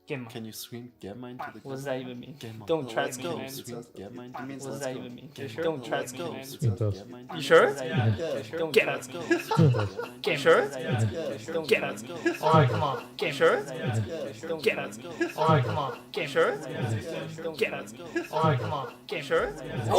Gamer. Can you scream Gamer into the What does that even mean? Gamer. Don't try Let's to go. man. Scream Gamer into What the does that even mean? Gamer. Don't try Let's to go. man. Scream It does. Gamer into You the sure? Gamer. Get Let's it. go. Get sure? Don't Get Let's it. go. Alright, come on. Get sure? Don't Get Let's it. go. Alright, come on. Get sure? Get Let's it. go. Alright, come on. Get sure? Get sure?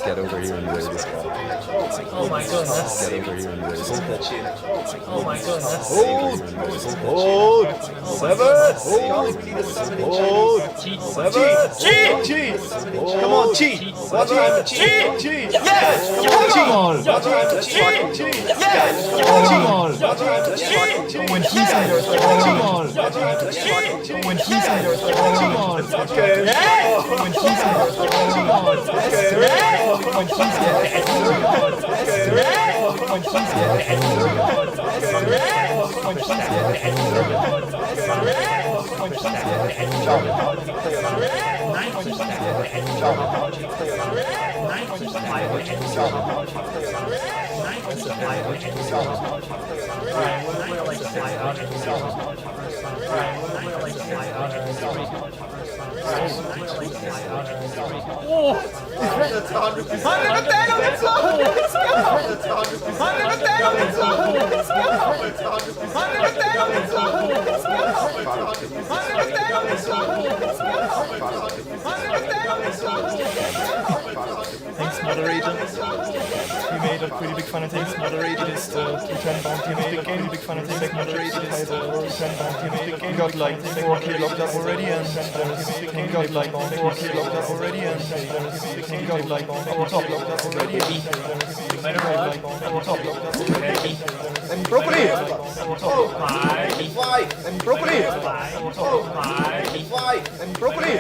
Get over here and raise this guy. Oh my goodness. Get over here and raise this guy. Oh my goodness. Hold! Hold! 7! Hold! 7! Cheat! Come on, cheat! Watch him! Cheat! Cheat! Yes! Watch him! Watch him! Cheat! Yes! Watch him! Watch him! Cheat! When he's in there, when he's in there, Okay. when he's in there, when he's in Thanks, moderator. We made a pretty big fun of things. Moderated is the 10 bounty made. Pretty big fun of things. Moderated is the 10 bounty made. We got like 4K locked up already, and we got like 4K locked up already, and we got like 4 top locked up already. And properly. And properly. And properly.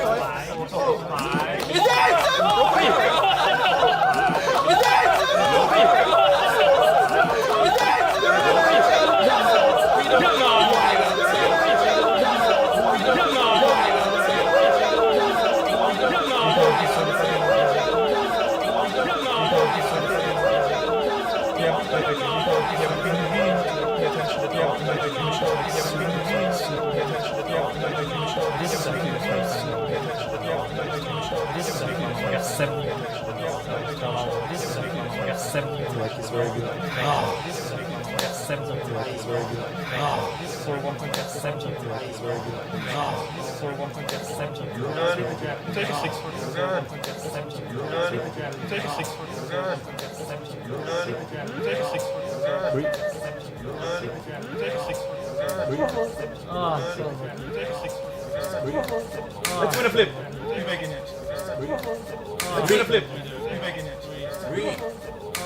Let's win a flip. You're making it. Let's win a flip. You're making it.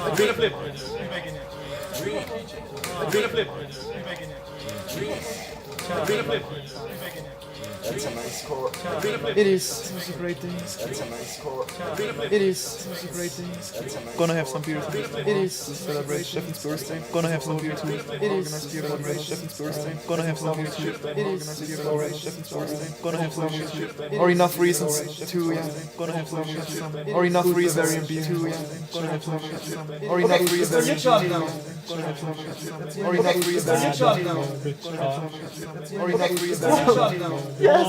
Let's win a flip. You're making it. Let's win a flip. You're making it. Let's win a flip. You're making it. That's a nice score. It is. It was a great day. That's a nice score. It is. It was a great day. Gonna have some beer too. It is. To celebrate Steffen's birthday. Gonna have some beer too. It is. To celebrate Steffen's birthday. Gonna have some beer too. It is. To celebrate Steffen's birthday. Gonna have some beer too. Or enough reasons to, yeah. Gonna have some beer too. Or enough reasons to, yeah. Gonna have some beer too. Or enough reasons to, yeah. Gonna have some beer too. Or enough reasons to, yeah. Or enough reasons to, yeah. Yes!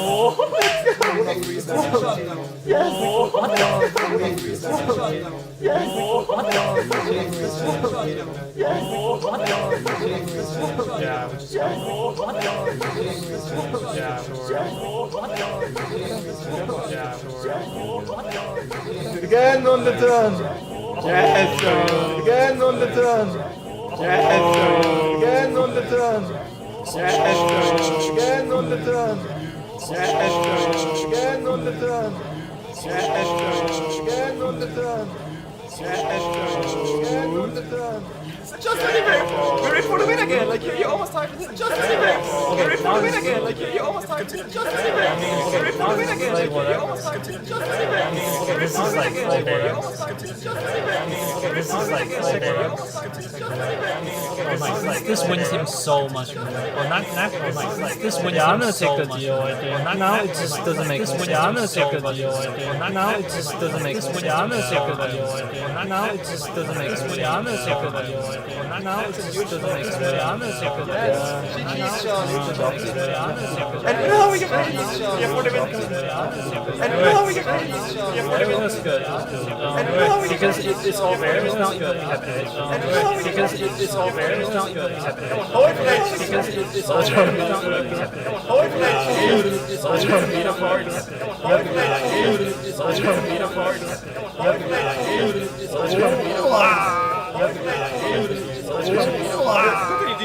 Again on the turn. Yes. Again on the turn. Yes. turn. Again on the turn. Again on the turn. Again on the turn. Again on the turn. Just anyway, we're in for the win again. Like you almost tied it. Just anyway, we're in for the win again. Like you almost tied it. Just anyway, we're in for the win again. Like you almost tied it. Just anyway, we're in for the win again. Like you almost tied it. Just anyway, we're in for the win again. Like you almost tied it. Just anyway. This wins him so much more. Or not this wins Yeah, I'm him gonna so take the much deal. more. I think. Now it just doesn't make sense. Yeah, I'm gonna take the so deal. I think. Now it just doesn't make sense. Yeah, I'm gonna take the deal. I think. Now it just doesn't make sense. Yeah, I'm gonna take the deal. I think. Now it just doesn't make sense. Yeah, I'm gonna take the deal. And now we get paid. Yeah, for the win. And now we get paid. Yeah, for the win. That's good. And now we get Because paid. it's all fair. It's not good. Because it's all fair. It's not good. Because it's all fair. It's not good. It's all trying to beat apart. It's all trying to beat apart. It's all trying to beat apart.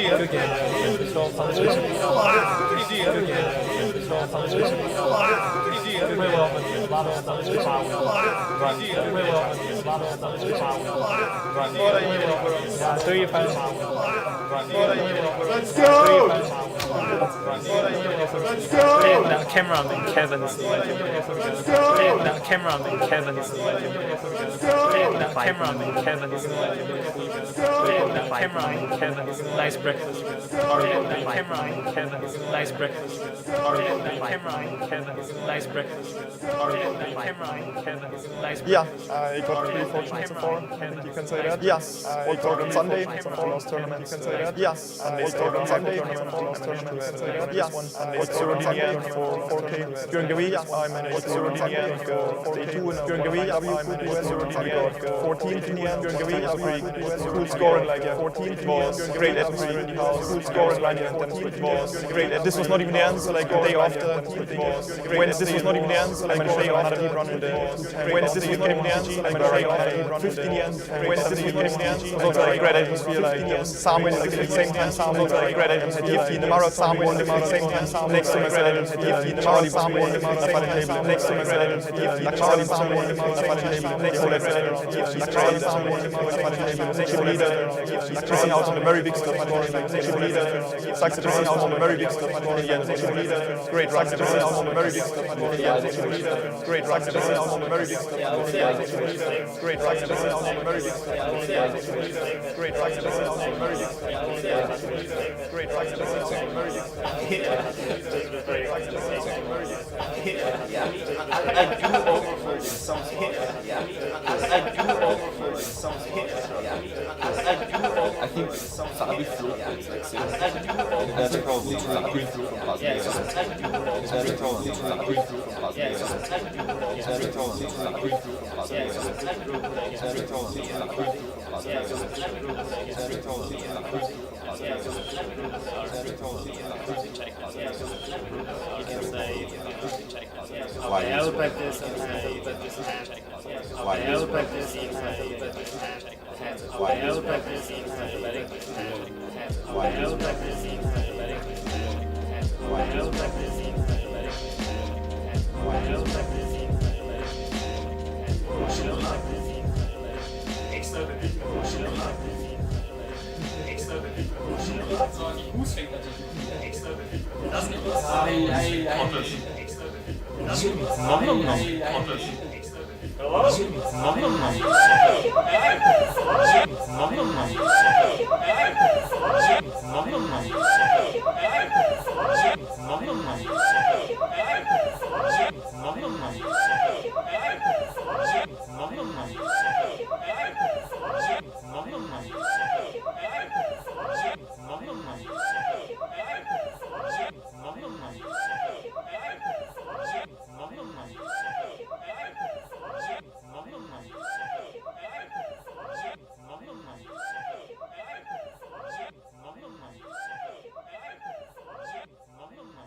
Good game. Let's go! Let's go! Now Cameron and Kevin is the legend. Let's go! Now Cameron and Kevin is the legend. Let's go! Now Cameron and Kevin is the legend. Now Cameron and Kevin is nice breakfast. Now Cameron and Kevin is nice breakfast. Now Cameron and Kevin is nice breakfast. Now Cameron and Kevin is nice Yeah, breakfast. I got pretty fortunate so far. I think you can say that. Yes, I got on Sunday. It's a last tournament. You can say that. Yes, I got on Sunday. It's a last tournament. You can say that. Yes, I got through in the end for 4K during the week. I managed through in the end for day 2 during the week. I managed through in the end 14th in the end during the week. Cool scoring like 14th was great atmosphere in the house. Cool scoring like 14th was great. This was not even the end. So like the day after, Wednesday this was not even the end. So like the day after, Wednesday this was not even the end. So like the day after, 15 the end. Wednesday this was not even the end. It was also like great atmosphere. Like Samuel like at the same time. Samuel was like great atmosphere. 15 the Mara Samuel at the same time. Next to my great atmosphere. 15 the Charlie Samuel at the same time. Next to my great atmosphere. 15 the Charlie Samuel at the same time. Next to my great atmosphere. 15 the Charlie Samuel at the same time. Next to leader. Dressing out on the very big stuff. Next to leader. Sucks dressing out on the very big stuff. Yeah, next to leader. Great rucks dressing out on the very big stuff. Yeah, next to leader. Great rucks dressing out on the very big stuff. Yeah, next to leader. Great rucks dressing out on the very big stuff. Yeah, next to leader. Great rucks dressing out on the very big stuff. Yeah, next to leader. Great rucks dressing out on the very big stuff. Great rucks dressing out on the very big stuff. I do overfold something. I think Fabi floated like this. That's probably green fruit from last year. That's probably green fruit from last year. That's probably green fruit from last year. That's probably green fruit from last year. That's probably green fruit from last year. That's probably You can say check. Why I would bet this and say check. Why I would bet this and say check. Why I would bet this and say betting. Why I would bet this and say betting. I would bet this and say betting. I would bet this and say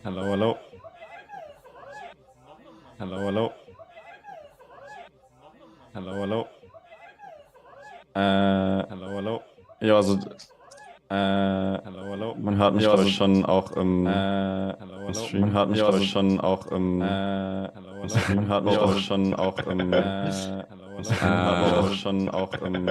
Hello, hello. Hello, hello. Hello, hello. Hello, hello. Ja, also Hallo. Man hört mich, glaube ich, schon auch im Stream. Man hört mich, glaube ich, schon auch im Man hört mich, glaube ich, schon auch im Man hört mich schon auch im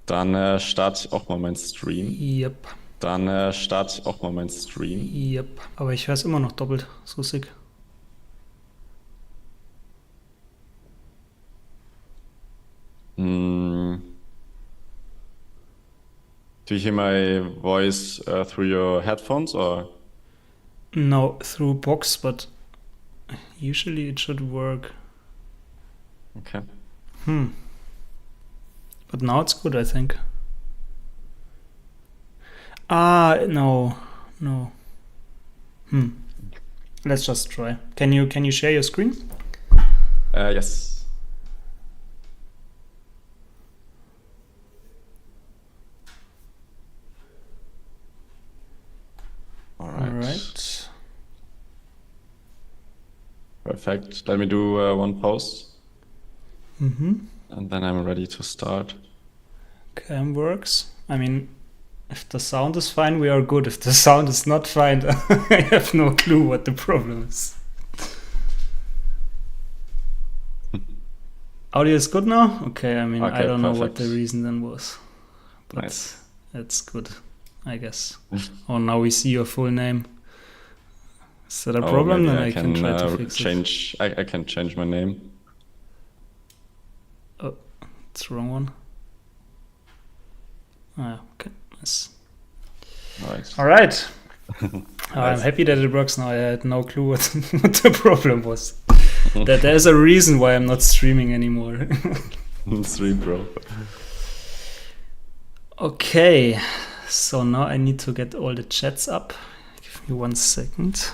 Dann starte ich auch mal meinen Stream. Yep. Dann starte ich auch mal meinen Stream. Yep. Aber ich höre es immer noch doppelt. So sick. Do you hear my voice through your headphones or? No, through box, but usually it should work. Okay. But now it's good, I think. No. Let's just try. Can you share your screen? Yes. All right. Perfect. Let me do one post. And then I'm ready to start. Cam works. I mean, if the sound is fine, we are good. If the sound is not fine, I have no clue what the problem is. Audio is good now? Okay, I mean, I Okay, don't know what perfect. the reason then was. But Nice. that's good, I guess. Oh, now we see your full name. Is that a problem? Maybe Then I can try to fix it. change. I can change my name. Oh, it's the wrong one. Okay, nice. All right. All right. I'm Nice. happy that it works now. I had no clue what the problem was. That there's a reason why I'm not streaming anymore. Stream, bro. Okay, so now I need to get all the chats up. Give me 1 second.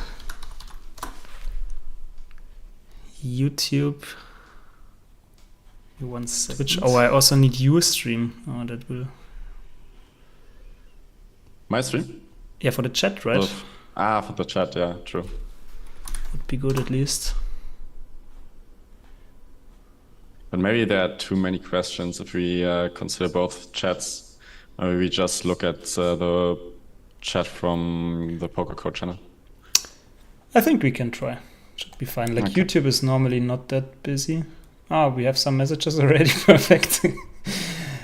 YouTube. Give me 1 second. Twitch. Oh, I also need your stream. Oh, that will. My stream? Yeah, for the chat, right? For the chat, yeah, true. Would be good at least. But maybe there are too many questions if we consider both chats. Maybe we just look at the chat from the Pokercode channel. I think we can try. Should be fine. Like Okay. YouTube is normally not that busy. We have some messages already. Perfect.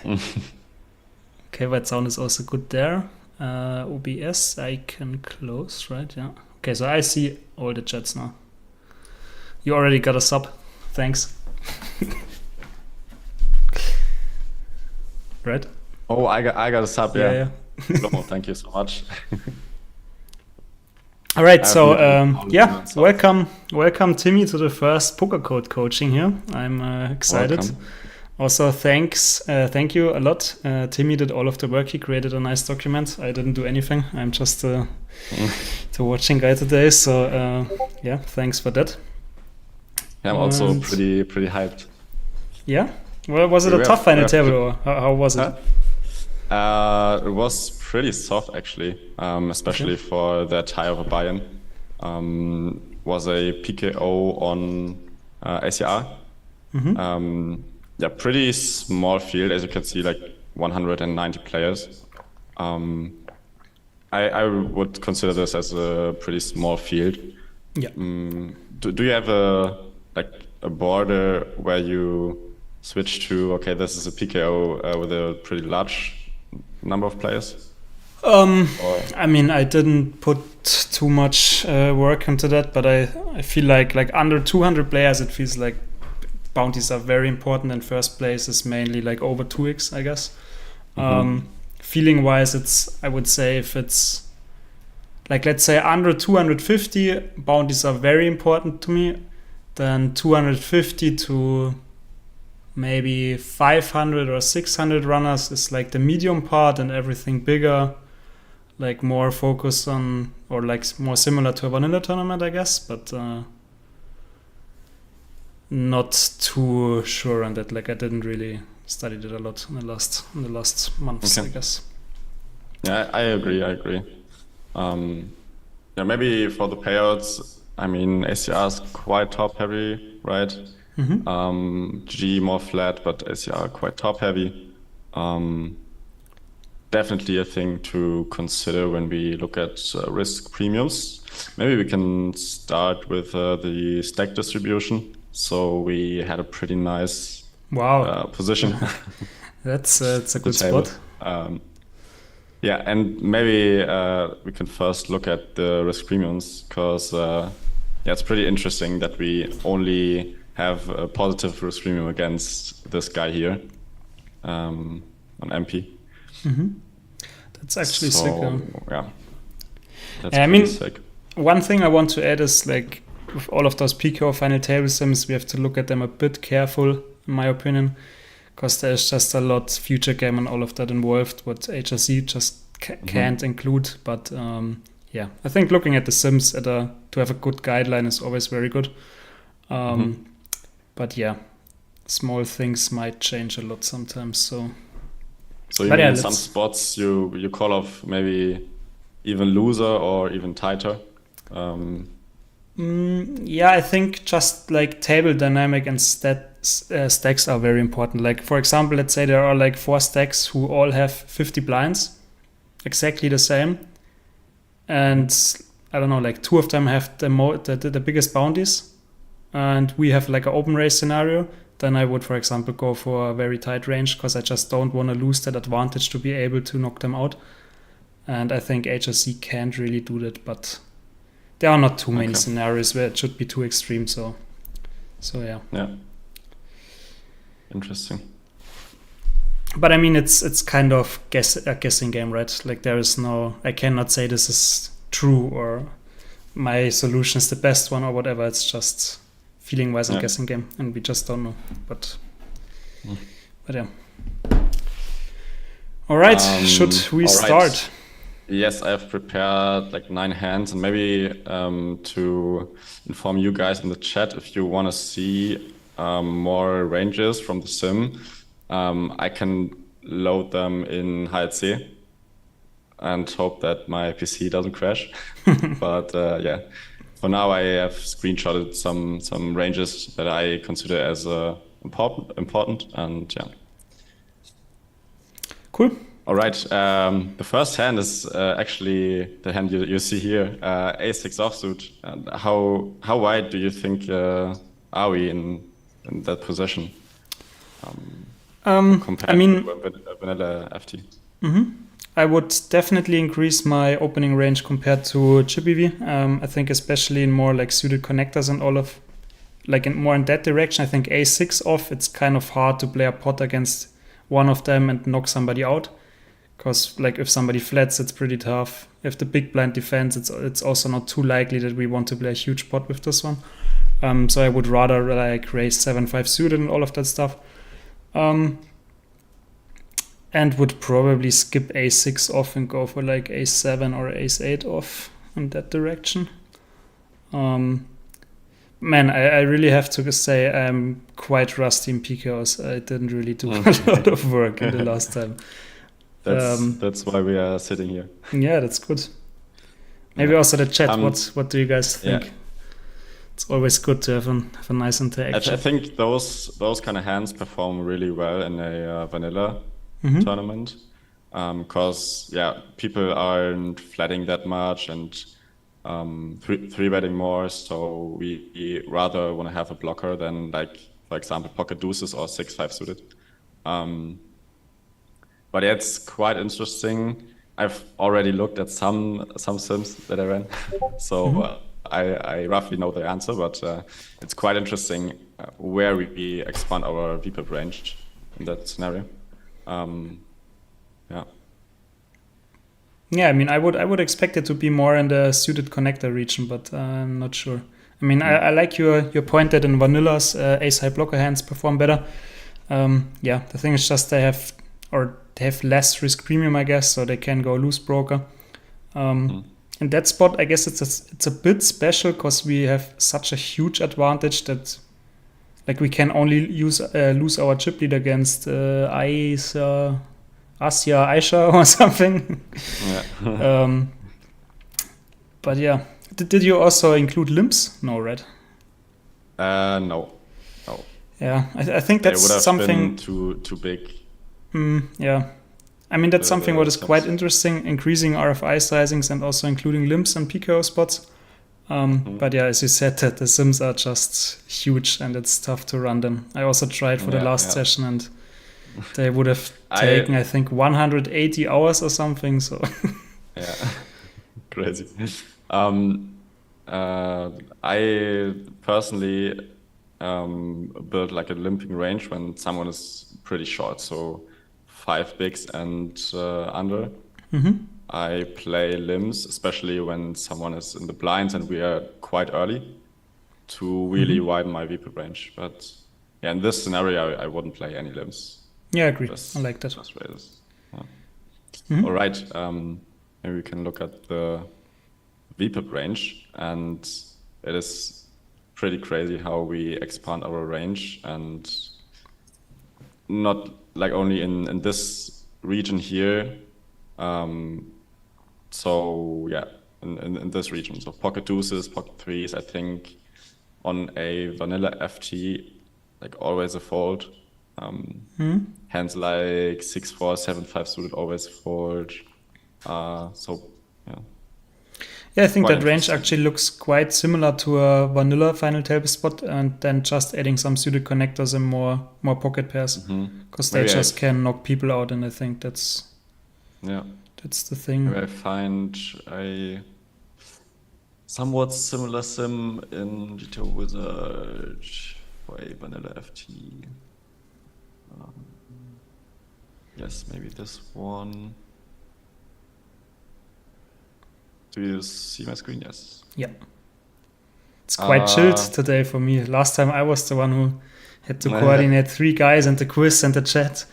Okay, but sound is also good there. OBS I can close, right? Yeah. Okay, so I see all the chats now. You already got a sub. Thanks. Right? Oh, I got a sub, yeah. Yeah. Oh, thank you so much. All right, so yeah, welcome Timmy to the first Pokercode coaching here. I'm excited. Welcome. Also, thank you a lot. Timmy did all of the work. He created a nice document. I didn't do anything. I'm just the watching guy today. So yeah, thanks for that. Yeah, I'm also And- pretty hyped. Yeah. Well, was it a We tough have- final we have- table, or how was it? It was pretty soft actually, especially for that high of a buy-in. Was a PKO on ACR. Yeah, pretty small field, as you can see, like 190 players. I would consider this as a pretty small field. Yeah. Do you have a border where you switch to, okay, this is a PKO with a pretty large number of players? I mean, I didn't put too much work into that, but I feel like under 200 players, it feels like bounties are very important, and first place is mainly like over 2x, I guess. Feeling wise, I would say if it's like, let's say under 250, bounties are very important to me. Then 250 to maybe 500 or 600 runners is like the medium part, and everything bigger, like more focused on, or like more similar to a vanilla tournament, I guess, but not too sure on that. Like I didn't really study it a lot in the last months, I guess. Yeah, I agree. Yeah, maybe for the payouts, I mean, ACR is quite top heavy, right? G more flat, but ACR quite top heavy. Definitely a thing to consider when we look at risk premiums. Maybe we can start with the stack distribution. So we had a pretty nice position. That's a good spot. Yeah, and maybe we can first look at the risk premiums, because it's pretty interesting that we only have a positive risk premium against this guy here on MP. That's actually sick. Yeah, that's I mean, sick. One thing I want to add is, like, with all of those PKO final table sims, we have to look at them a bit careful, in my opinion, because there's just a lot future game and all of that involved, what HRC just can't include. But I think looking at the sims to have a good guideline is always very good. But yeah, small things might change a lot sometimes. So you mean some spots you call off maybe even looser or even tighter? I think just like table dynamic and stacks are very important. Like, for example, let's say there are like 4 stacks who all have 50 blinds, exactly the same, and I don't know, like 2 of them have the biggest bounties, and we have like an open race scenario. Then I would, for example, go for a very tight range, because I just don't want to lose that advantage to be able to knock them out. And I think HRC can't really do that, but there are not too many scenarios where it should be too extreme. So yeah. Yeah. Interesting. But I mean, it's kind of a guessing game, right? Like I cannot say this is true or my solution is the best one or whatever. It's just feeling wise and guessing game, and we just don't know. But yeah. All right, should we start? Yes, I have prepared like 9 hands, and maybe to inform you guys in the chat, if you want to see more ranges from the sim, I can load them in HLC and hope that my PC doesn't crash. But for now I have screenshotted some ranges that I consider as important, and yeah. Cool. All right. The first hand is actually the hand you see here, A6 offsuit. And how wide do you think are we in that position? Compared to vanilla FT. I would definitely increase my opening range compared to ChipEV. I think especially in more like suited connectors and all of, like more in that direction. I think A6 off, it's kind of hard to play a pot against one of them and knock somebody out. Because like if somebody flats, it's pretty tough. If the big blind defends, it's also not too likely that we want to play a huge pot with this one. So I would rather like raise 7-5 suited and all of that stuff. And would probably skip A6 off and go for like A7 or Ace8 off in that direction. Man, I really have to say I'm quite rusty in PKOs. I didn't really do a lot of work in the last time. That's why we are sitting here. Yeah, that's good. Maybe also the chat. What do you guys think? Yeah. It's always good to have a nice interaction. I think those kind of hands perform really well in a vanilla tournament, because people aren't flatting that much and three betting more. So we rather want to have a blocker than, like, for example, pocket deuces or 6-5 suited. But yeah, it's quite interesting. I've already looked at some sims that I ran, so I roughly know the answer, but it's quite interesting where we expand our VPIP range in that scenario. Yeah. Yeah, I mean, I would expect it to be more in the suited connector region, but I'm not sure. I mean, I like your point that in vanillas, ace-high blocker hands perform better. Yeah, the thing is just they have less risk premium, I guess, so they can go loose broker. In that spot, I guess it's a bit special because we have such a huge advantage that like we can only lose our chip lead against Aisha or something. Yeah. But yeah, did you also include limps? No, right? No. Yeah, I think that's They would have something been too big. Yeah, I mean that's something what is chips. quite interesting, increasing RFI sizings and also including limps and PKO spots. But yeah, as you said, that the sims are just huge and it's tough to run them. I also tried for the last session and they would have taken, I think, 180 hours or something. So Yeah, crazy. I personally build like a limping range when someone is pretty short, so 5 bigs and under. I play limbs, especially when someone is in the blinds and we are quite early, to really widen my VPIP range. But yeah, in this scenario, I wouldn't play any limbs. yeah, I agree. Just, I like that. just raises. Yeah. All right. Maybe we can look at the VPIP range, and it is pretty crazy how we expand our range, and not like only in this region here. So yeah, in this region, so pocket deuces, pocket threes, I think on a vanilla FT, like always a fold. Hands like 6-4, 7-5 suited always fold. So yeah. Yeah, I think Quite that range actually looks quite similar to a vanilla final table spot, and then just adding some suited connectors and more pocket pairs, because they Maybe just can knock people out, and I think that's the thing. Maybe I find a somewhat similar sim in GTO Wizard for a vanilla FT. Yes, maybe this one. Do you see my screen? Yes. Yeah. It's quite chilled today for me. Last time I was the one who had to coordinate 3 guys and the quiz and the chat.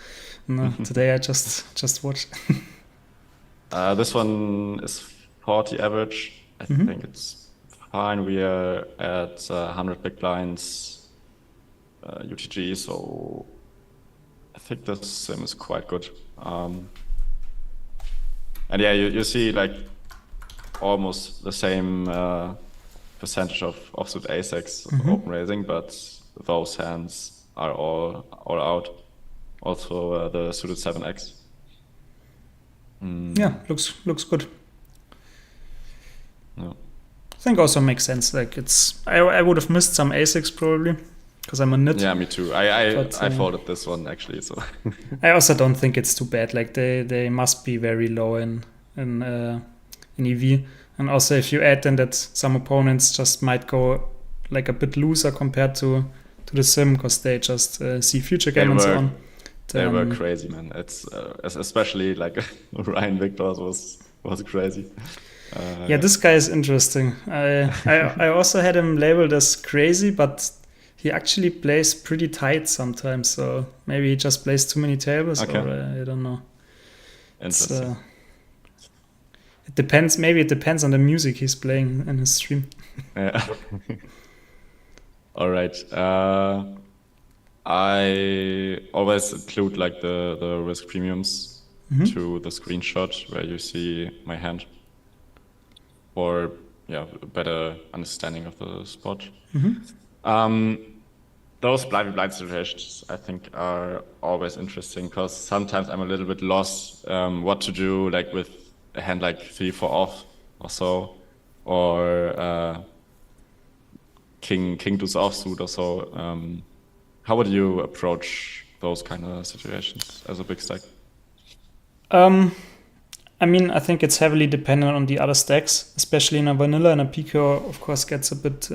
No, today I just watch. This one is 40 average. I think it's fine. We are at 100 big blinds UTG, so I think this sim is quite good. And yeah, you see like almost the same percentage of offsuit ace-x open raising, but those hands are all out. Also the suited 7x. Yeah, looks good. Yeah. I think also makes sense. Like it's, I would have missed some ace-x probably because I'm a nit. Yeah, me too. I folded this one actually. So I also don't think it's too bad. Like they must be very low in EV, and also if you add then that some opponents just might go like a bit looser compared to the sim because they just see future game and so on. They were crazy, man. It's especially like Ryan Victor's was crazy. Yeah, this guy is interesting. I also had him labeled as crazy, but he actually plays pretty tight sometimes. So maybe he just plays too many tables, or I don't know. Interesting. It depends. Maybe it depends on the music he's playing in his stream. Yeah. All right. I always include like the risk premiums to the screenshot where you see my hand, or a better understanding of the spot. Those blind situations I think are always interesting because sometimes I'm a little bit lost what to do, like with a hand like 3-4 off or so, or king deuce offsuit or so. How would you approach those kind of situations as a big stack? I mean, I think it's heavily dependent on the other stacks, especially in a vanilla. And a PKO, of course, gets a bit,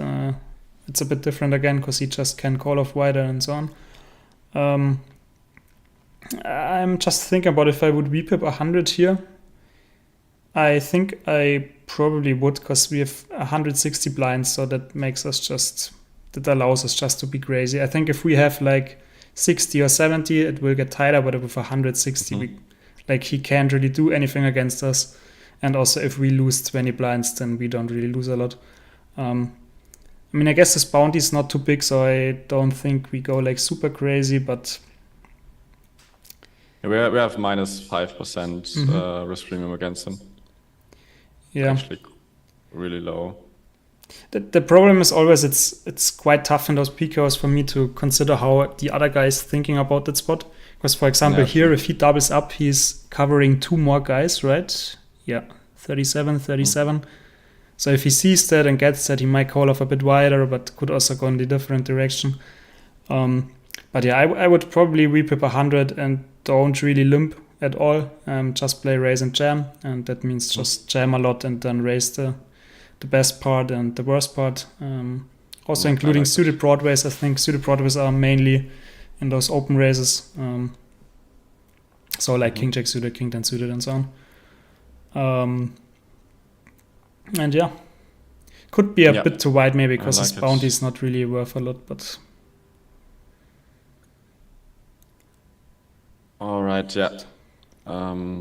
it's a bit different again because he just can call off wider and so on. I'm just thinking about if I would VPIP 100 here. I think I probably would because we have 160 blinds, so that makes us that allows us just to be crazy. I think if we have like 60 or 70, it will get tighter, but with 160, he can't really do anything against us. And also if we lose 20 blinds, then we don't really lose a lot. I mean, I guess this bounty is not too big, so I don't think we go like super crazy, but... We have minus 5% risk premium against him. Yeah. Actually really low. The problem is always it's quite tough in those PKOs for me to consider how the other guy is thinking about that spot. Because, for example, here, if he doubles up, he's covering 2 more guys, right? Yeah, 37, 37. So if he sees that and gets that, he might call off a bit wider, but could also go in the different direction. But yeah, I would probably VPIP 100 and don't really limp at all. Just play raise and jam, and that means just jam a lot and then raise the best part and the worst part. Also including suited broadways. I think suited broadways are mainly in those open raises. So like king jack suited, king 10 suited, and so on. And yeah, could be a bit too wide maybe because his bounty is not really worth a lot, but... All right, yeah.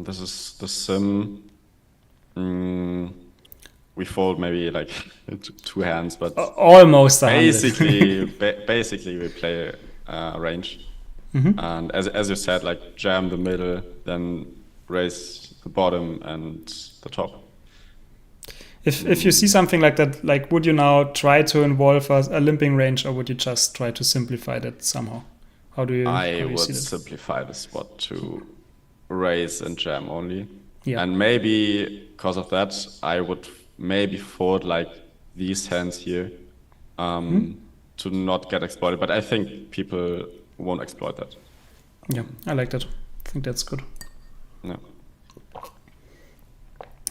This is the sim. We fold maybe like 2 hands, but almost basically we play range. And as you said, like jam the middle, then raise the bottom and the top. If you see something like that, like would you now try to involve a limping range, or would you just try to simplify that somehow? How do you would simplify the spot to raise and jam only. Yeah. And maybe because of that, I would maybe fold like these hands here to not get exploited. But I think people won't exploit that. Yeah, I like that. I think that's good. Yeah.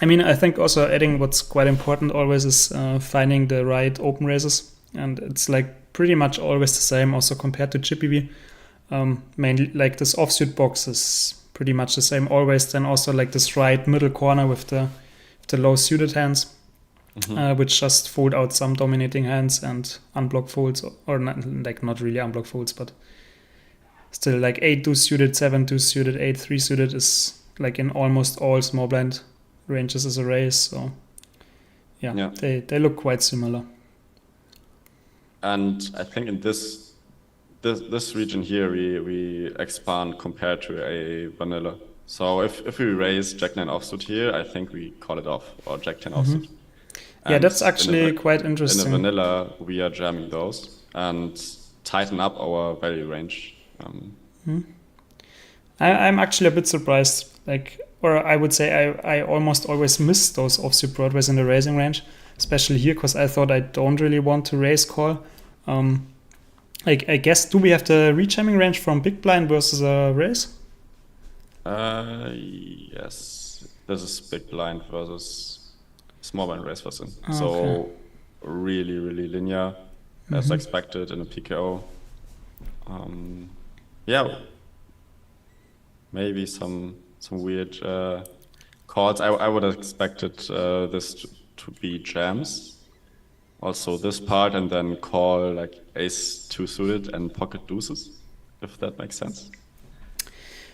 I mean, I think also adding what's quite important always is finding the right open raises. And it's like pretty much always the same also compared to GPV. Mainly like this offsuit box is pretty much the same always. Then also like this right middle corner with the low suited hands, which just fold out some dominating hands and unblock folds, or not really unblock folds, but still like 8-2 suited, 7-2 suited, 8-3 suited is like in almost all small blind ranges as a raise. So yeah. They look quite similar. And I think in this region here, we expand compared to a vanilla. So if we raise Jack 9 offsuit here, I think we call it off, or Jack 10 offsuit. Yeah, that's actually quite interesting. In the vanilla, we are jamming those and tighten up our value range. I'm actually a bit surprised. Or I would say I almost always miss those offsuit broadways in the raising range, especially here, because I thought I don't really want to raise call. I guess, do we have the rejamming range from big blind versus a raise? Yes. This is big blind versus small blind raise versus. So really, really linear as expected in a PKO. Yeah. Maybe some weird calls. I would have expected this to be jams. Also this part, and then call like ace 2 suited and pocket deuces, if that makes sense.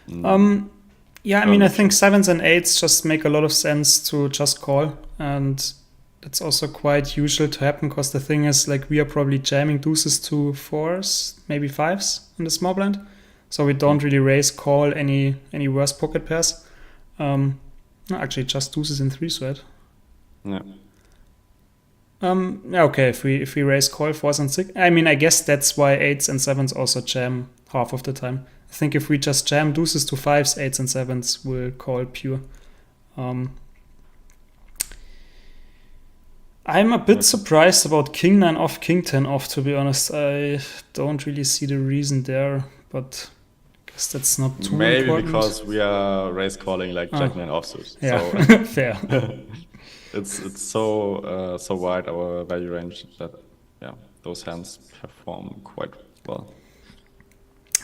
Yeah, I mean, I think 7s and 8s just make a lot of sense to just call, and that's also quite usual to happen, because the thing is, like, we are probably jamming deuces to 4s, maybe 5s in the small blind, so we don't really raise call any worse pocket pairs. No, actually, just deuces in 3s, right? Yeah. Yeah, okay, if we raise call 4s and 6, I mean, I guess that's why 8s and 7s also jam half of the time. I think if we just jam deuces to 5s, 8s and 7s, we'll call pure. I'm a bit surprised about king 9 off, king 10 off, to be honest. I don't really see the reason there, but guess that's not too Maybe important. because we are raise calling like Jack 9 offsuit. Yeah, So fair. it's so wide our value range that those hands perform quite well.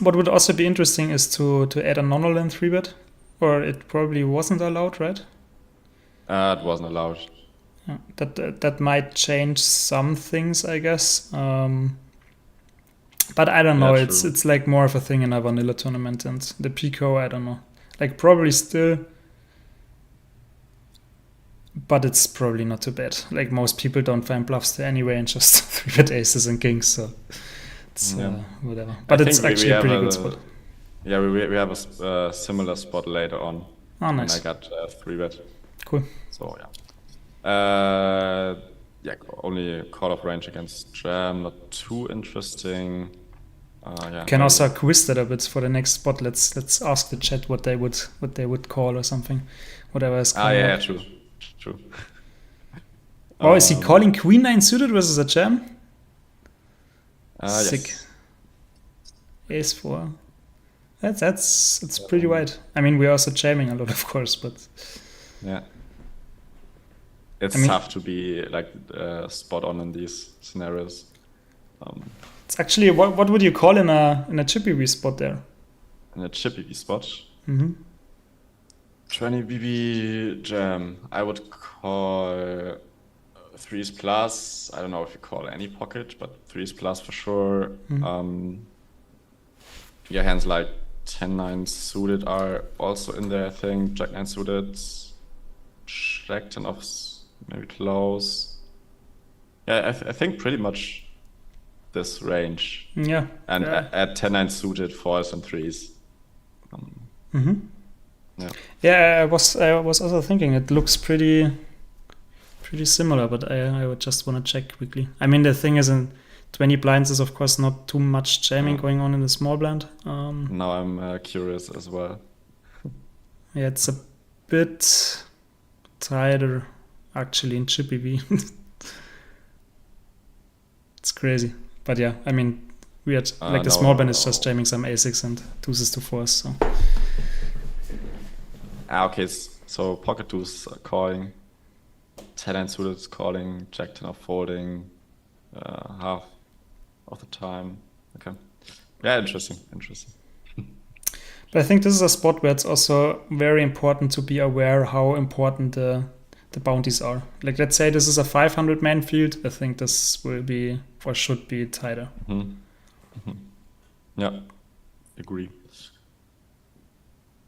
What would also be interesting is to add a non-all-in 3-bet, or it probably wasn't allowed, right? It wasn't allowed. Yeah, that might change some things, I guess. But I don't know. Yeah, It's like more of a thing in a vanilla tournament, and the Pico, I don't know. Like probably still, but it's probably not too bad. Like most people don't find bluffs there anyway, and just 3-bet aces and kings. So it's whatever. But I it's think actually a pretty good spot. Yeah, we have a similar spot later on. Oh, nice. And I got 3-bet. Cool. So only call of range against Jam, not too interesting. Can also quiz that a bit for the next spot. Let's ask the chat what they would call or something, whatever is coming up. True. Oh, is he calling Queen 9 suited versus a jam? Sick. Yes. Ace 4. That's pretty wide. I mean, we're also jamming a lot, of course, but yeah. It's tough to be like spot on in these scenarios. it's actually what would you call in a chippy V spot there? In a chippy V spot. Mm-hmm. 20 BB jam. I would call 3s plus. I don't know if you call any pocket, but 3s plus for sure. Mm-hmm. Hands like 10-9 suited are also in there, I think. Jack 9 suited. Jack 10 offs, maybe close. Yeah, I think pretty much this range. Yeah. And at 10-9 suited 4s and 3s. Mm-hmm. Yeah, I was also thinking it looks pretty similar, but I would just want to check quickly. I mean, the thing is, in 20 blinds is of course not too much jamming going on in the small blind. Now I'm curious as well. Yeah, it's a bit tighter actually in chippy V. It's crazy, but yeah, I mean, we had the small blind is just jamming some a6 and 2s to 4s. So. Okay, so pocket 2s are calling, 10-9 suited is calling, Jack 10 off folding, half of the time. Okay, yeah, interesting. But I think this is a spot where it's also very important to be aware how important the bounties are. Like, let's say this is a 500-man field. I think this will be or should be tighter. Mm-hmm. Mm-hmm. Yeah, agree.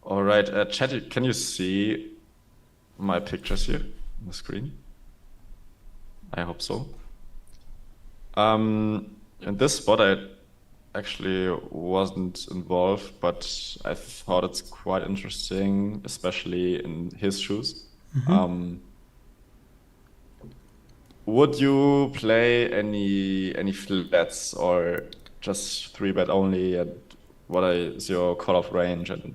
All right, chat, can you see my pictures here on the screen? I hope so. In this spot, I actually wasn't involved, but I thought it's quite interesting, especially in his shoes. Mm-hmm. Would you play any flats or just 3-bet only? And what is your call-off range? And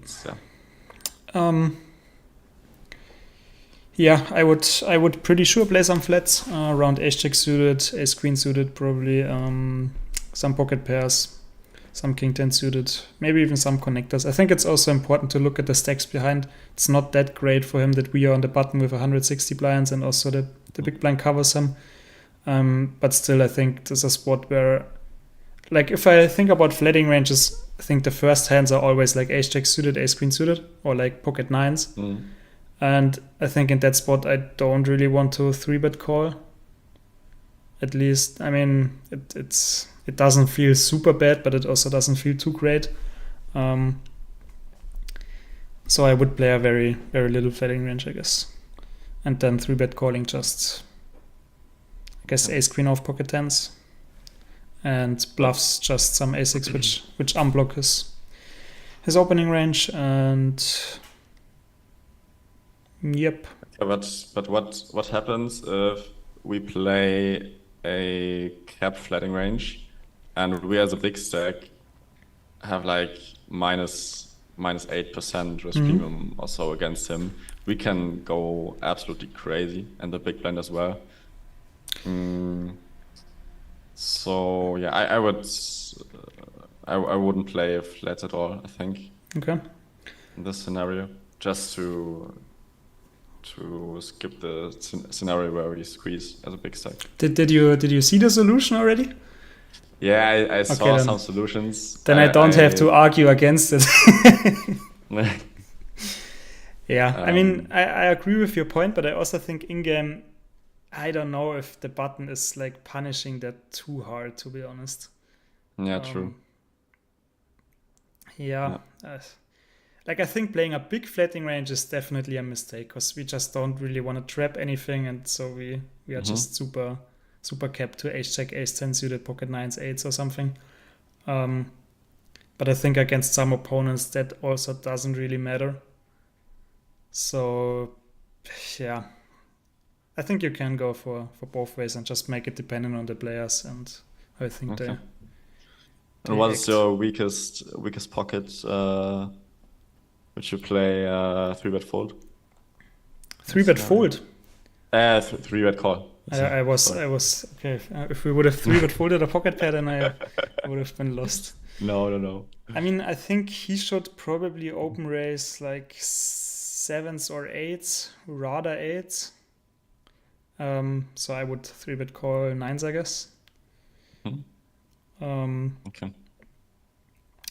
yeah, I would pretty sure play some flats around ace-jack suited, ace-queen suited, probably some pocket pairs, some king-10 suited, maybe even some connectors. I think it's also important to look at the stacks behind. It's not that great for him that we are on the button with 160 blinds and also the big blind covers him. But still, I think there's a spot where, like, if I think about flatting ranges, I think the first hands are always like ace-jack suited, ace-queen suited, or like pocket 9s. Mm. And I think in that spot, I don't really want to 3-bet call. At least, I mean, it doesn't feel super bad, but it also doesn't feel too great. So I would play a very, very little flatting range, I guess. And then 3-bet calling just, I guess, ace-queen off pocket 10s. And bluffs just some a6 which unblock his opening range, and yep. But what happens if we play a cap flatting range and we as a big stack have like minus 8% risk premium or so against him? We can go absolutely crazy, and the big blind as well. So yeah, I wouldn't play flats at all, I think. Okay. in this scenario, just to skip the scenario where we squeeze as a big stack. Did you see the solution already? Yeah, I saw then- some solutions. Then I don't have to argue against it. to. Yeah, I mean, I agree with your point, but I also think in-game, I don't know if the button is like punishing that too hard, to be honest. Yeah, true. Yeah. Like I think playing a big flatting range is definitely a mistake because we just don't really want to trap anything, and so we are just super capped to ace jack, ace 10 suited, pocket nines, eights or something. But I think against some opponents that also doesn't really matter. So yeah, I think you can go for both ways and just make it dependent on the players and I think Okay. they And what is act. your weakest pocket? Which you play 3-bet fold? 3-bet fold. 3-bet call. I was okay. If we would have 3-bet folded a pocket pair, then I would have been lost. No. I mean, I think he should probably open raise like 7s or 8s, rather 8s. So I would 3-bet call 9s, I guess. Okay.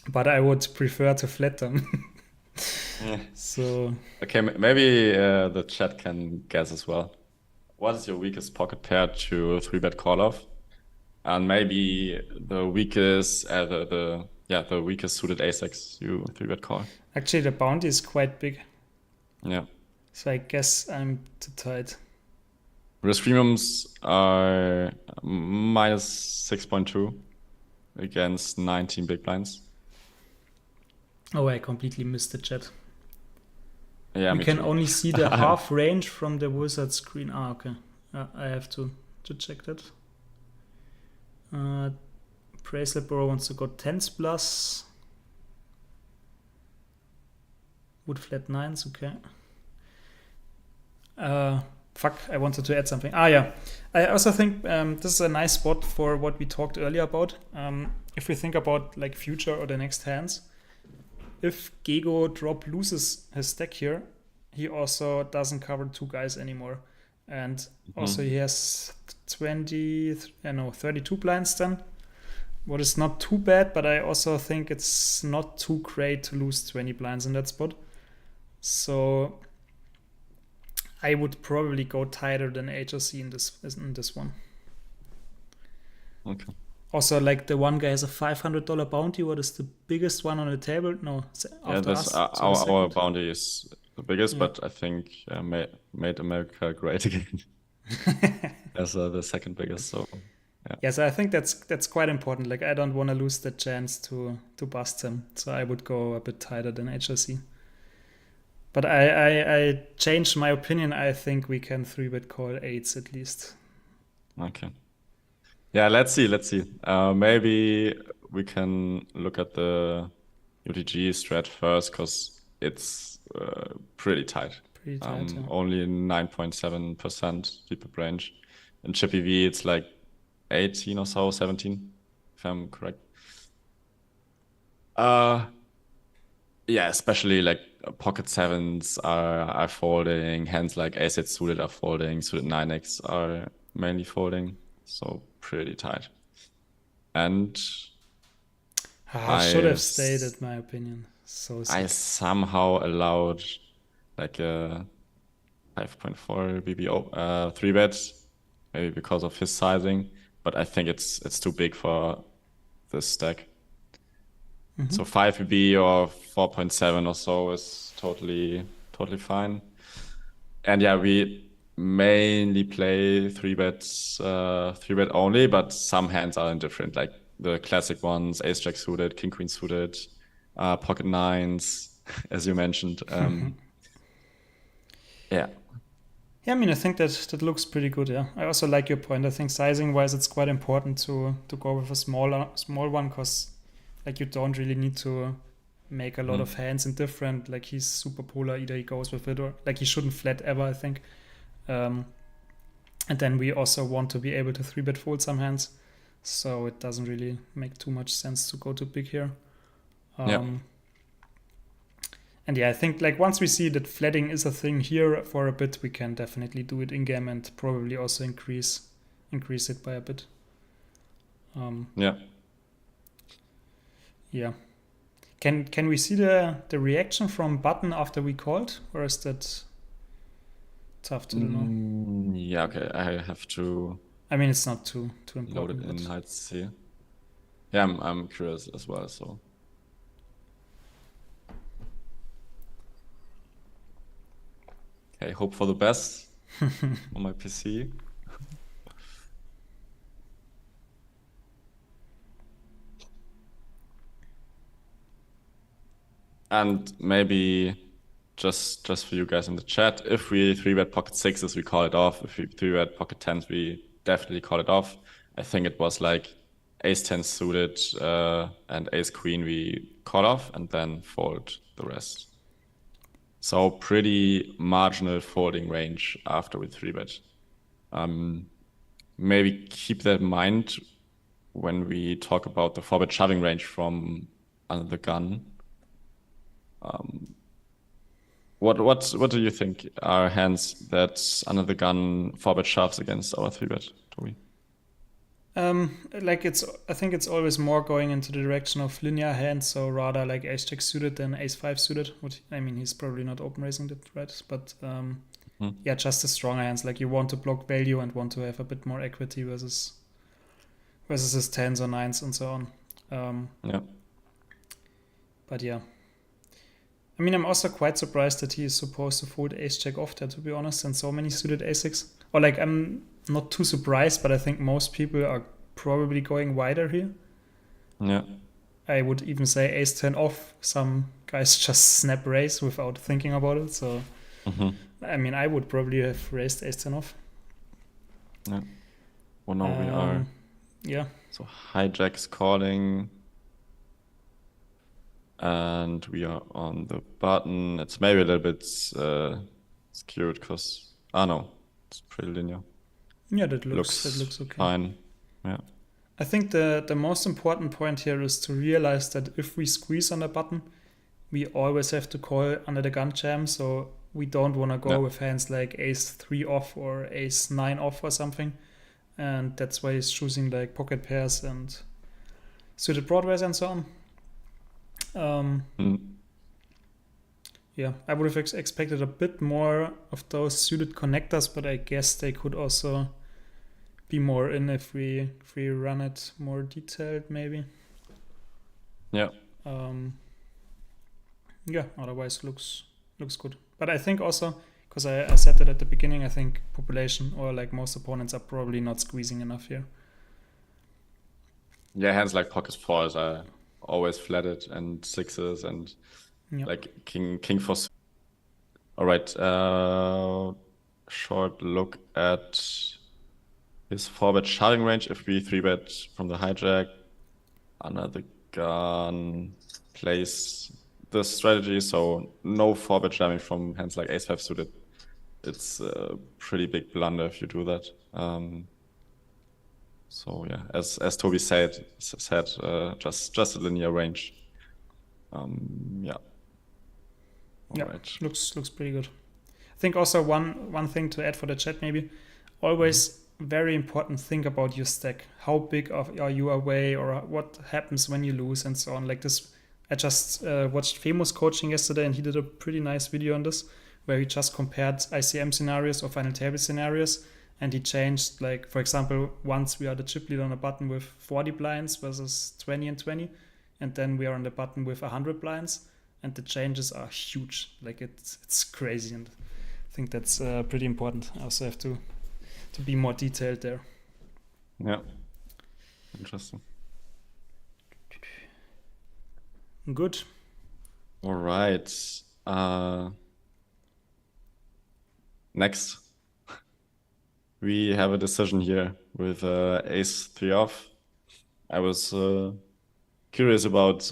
But I would prefer to flat them. So Okay, maybe the chat can guess as well. What is your weakest pocket pair to 3-bet call off? And maybe the weakest the weakest suited ace-x you 3-bet call. actually, the bounty is quite big. Yeah. So I guess I'm too tight. Risk premiums are minus 6.2 against 19 big blinds. Oh, I completely missed the chat. Yeah, We me can too. only see the half range from the wizard screen. Okay. I have to check that. Bracelet Bro wants to go 10s plus. Would flat 9s, okay. Fuck, I wanted to add something. Yeah. I also think this is a nice spot for what we talked earlier about. If we think about like future or the next hands, if Gego drop loses his stack here, he also doesn't cover 2 guys anymore. And also he has 32 blinds then. What is not too bad, but I also think it's not too great to lose 20 blinds in that spot. So I would probably go tighter than HRC in this one. Okay. Also, like the one guy has a $500 bounty. What is the biggest one on the table? No, Yeah, after this, us. So the our second. bounty is the biggest, Yeah. but I think made America great again as the second biggest. So Yeah, so I think that's quite important. Like I don't want to lose the chance to bust him. So I would go a bit tighter than HRC. But I changed my opinion. I think we can 3-bet call 8s at least. okay. Yeah, let's see. Maybe we can look at the UTG strat first because it's pretty tight. Pretty tight. Yeah. Only 9.7% deep range. In Chippy V, it's like 18 or so, 17, if I'm correct. Yeah, especially like pocket 7s are folding, hands like ace-8 suited are folding, suited 9x are mainly folding, so pretty tight. And I should have stayed, in my opinion. So I sick. somehow allowed like a 5.4 BBO 3-bet, maybe because of his sizing, but I think it's too big for this stack. So 5 BB or 4.7 or so is totally fine. And yeah, we mainly play 3-bets, 3-bet only, but some hands are indifferent, like the classic ones, ace jack suited, king queen suited, pocket 9s, as you mentioned. Yeah. Yeah, I mean, I think that looks pretty good. Yeah, I also like your point. I think sizing wise, it's quite important to go with a small one because like you don't really need to make a lot of hands indifferent. Like he's super polar. Either he goes with Fedor. Like he shouldn't flat ever, I think. And then we also want to be able to 3-bet fold some hands. So it doesn't really make too much sense to go too big here. Yeah. And yeah, I think like once we see that flatting is a thing here for a bit, we can definitely do it in game and probably also increase it by a bit. Yeah. Yeah. Can we see the reaction from button after we called, or is that tough to know? Yeah, okay. I have to I mean, it's not too load important. it in. but- Let's see. Yeah, I'm curious as well. So okay, hope for the best on my PC. And maybe just for you guys in the chat, if we 3-bet pocket sixes, we call it off. If we 3-bet pocket tens, we definitely call it off. I think it was like ace 10 suited and ace queen we call off and then fold the rest. So pretty marginal folding range after we 3-bet. Maybe keep that in mind when we talk about the 4-bet shoving range from under the gun. What do you think are hands that under the gun 4-bet shoves against our 3-bet, Tobi? Like I think it's always more going into the direction of linear hands, so rather like ace jack suited than ace 5 suited. I mean, he's probably not open raising that, right? But yeah, just the stronger hands. Like you want to block value and want to have a bit more equity versus his tens or nines and so on. Yeah. But yeah. I mean, I'm also quite surprised that he is supposed to fold ace jack off there, to be honest, and so many suited ace-6. Or like, I'm not too surprised, but I think most people are probably going wider here. Yeah. I would even say ace 10 off. Some guys just snap raise without thinking about it. So, I mean, I would probably have raised ace 10 off. Yeah. Well, now we are. Yeah. So hijack's calling. And we are on the button. It's maybe a little bit skewed because no, it's pretty linear. Yeah, that looks okay. Fine. Yeah. I think the most important point here is to realize that if we squeeze on the button, we always have to call under the gun jam. So we don't want to go with hands like ace 3 off or ace 9 off or something. And that's why he's choosing like pocket pairs and suited broadways and so on. Yeah, I would have expected a bit more of those suited connectors, but I guess they could also be more in if we run it more detailed, maybe. Yeah. Yeah, otherwise looks good. But I think also, because I said that at the beginning, I think population or like most opponents are probably not squeezing enough here. Yeah, hands like pocket fours are always flatted and sixes and like king for. All right, short look at his 4-bet shoving range. If we 3-bet from the hijack, under the gun plays the strategy, so no 4-bet jamming from hands like ace 5 suited. It's a pretty big blunder if you do that. So yeah, as Tobi said, just a linear range. Yeah. All right. Looks pretty good. I think also one thing to add for the chat maybe, always very important, think about your stack. How big are you away, or what happens when you lose and so on. Like this, I just watched Famous coaching yesterday, and he did a pretty nice video on this, where he just compared ICM scenarios or final table scenarios. And he changed, like, for example, once we are the chip lead on a button with 40 blinds versus 20 and 20. And then we are on the button with 100 blinds. And the changes are huge. Like, it's crazy. And I think that's pretty important. I also have to be more detailed there. Yeah. Interesting. Good. All right. Next. We have a decision here with ace 3 off. I was curious about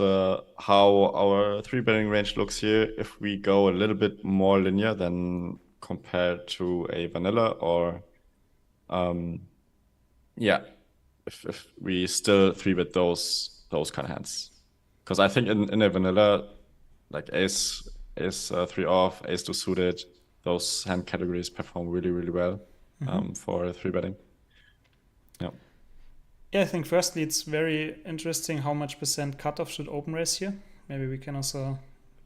how our 3-betting range looks here if we go a little bit more linear than compared to a vanilla, or yeah, if we still 3-bet those kind of hands. Because I think in a vanilla, like ace ace 3 off, ace 2 suited. Those hand categories perform really, really well for 3-betting. Yeah. Yeah, I think firstly it's very interesting how much percent cutoff should open raise here. Maybe we can also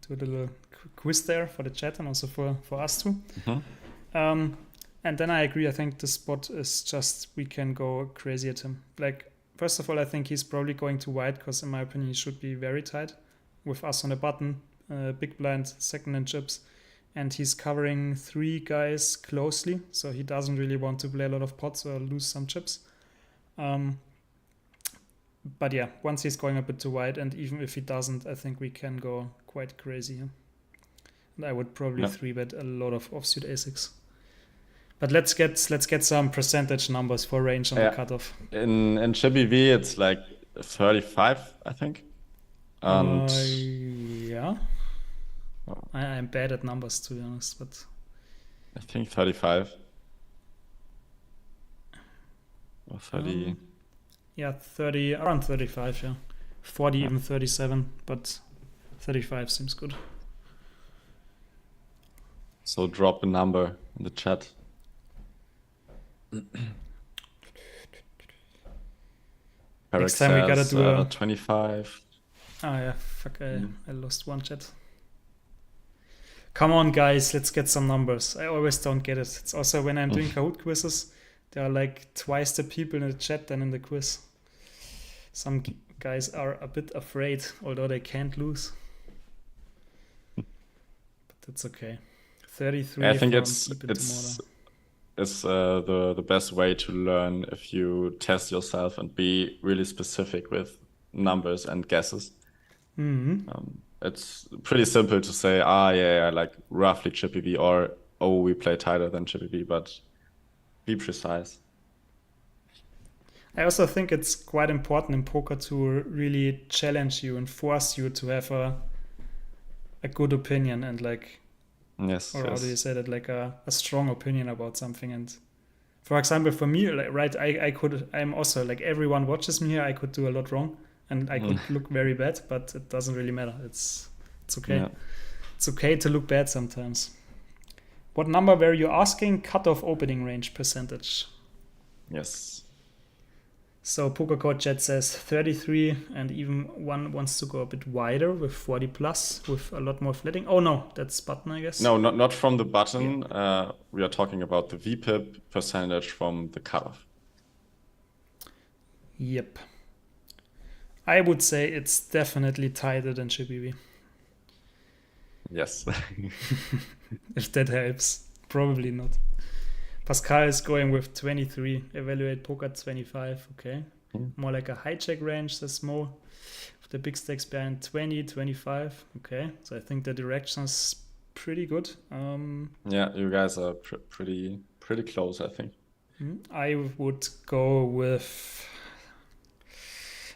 do a little quiz there for the chat and also for us too. And then I agree, I think the spot is just, we can go crazy at him. Like, first of all, I think he's probably going too wide because in my opinion he should be very tight with us on the button, big blind, second in chips. And he's covering 3 guys closely, so he doesn't really want to play a lot of pots or lose some chips. But yeah, once he's going a bit too wide, and even if he doesn't, I think we can go quite crazy here. And I would probably 3-bet a lot of offsuit a6. But let's get some percentage numbers for range on the cutoff. In Chippy V, it's like 35, I think. And yeah. I'm bad at numbers, to be honest, but I think 35 or 30. Yeah, 30, around 35, yeah. 40, even 37, but 35 seems good. So drop a number in the chat. Next time we gotta do a 25. Oh yeah, fuck, I lost one chat. Come on, guys, let's get some numbers. I always don't get it. It's also when I'm doing Kahoot quizzes, there are like twice the people in the chat than in the quiz. Some guys are a bit afraid, although they can't lose. But that's okay. 33. I think it's the best way to learn if you test yourself and be really specific with numbers and guesses. It's pretty simple to say, I like roughly Chippy V, or we play tighter than Chippy V, but be precise. I also think it's quite important in poker to really challenge you and force you to have a good opinion and like, how do you say that, like a strong opinion about something. And for example, for me, like, right, I'm also like, everyone watches me here, I could do a lot wrong and I could look very bad, but it doesn't really matter. It's okay. Yeah. It's okay to look bad sometimes. What number were you asking? Cutoff opening range percentage. Yes. So Pokercode chat says 33, and even one wants to go a bit wider with 40 plus with a lot more flatting. Oh no, that's button, I guess. No, not from the button. Yeah. We are talking about the VPIP percentage from the cutoff. Yep. I would say it's definitely tighter than Chippy V. Yes. If that helps. Probably not. Pascal is going with 23. Evaluate poker 25. Okay. More like a hijack range, says Mo. With the big stakes behind 20, 25. Okay. So I think the direction is pretty good. Yeah, you guys are pretty close, I think. I would go with...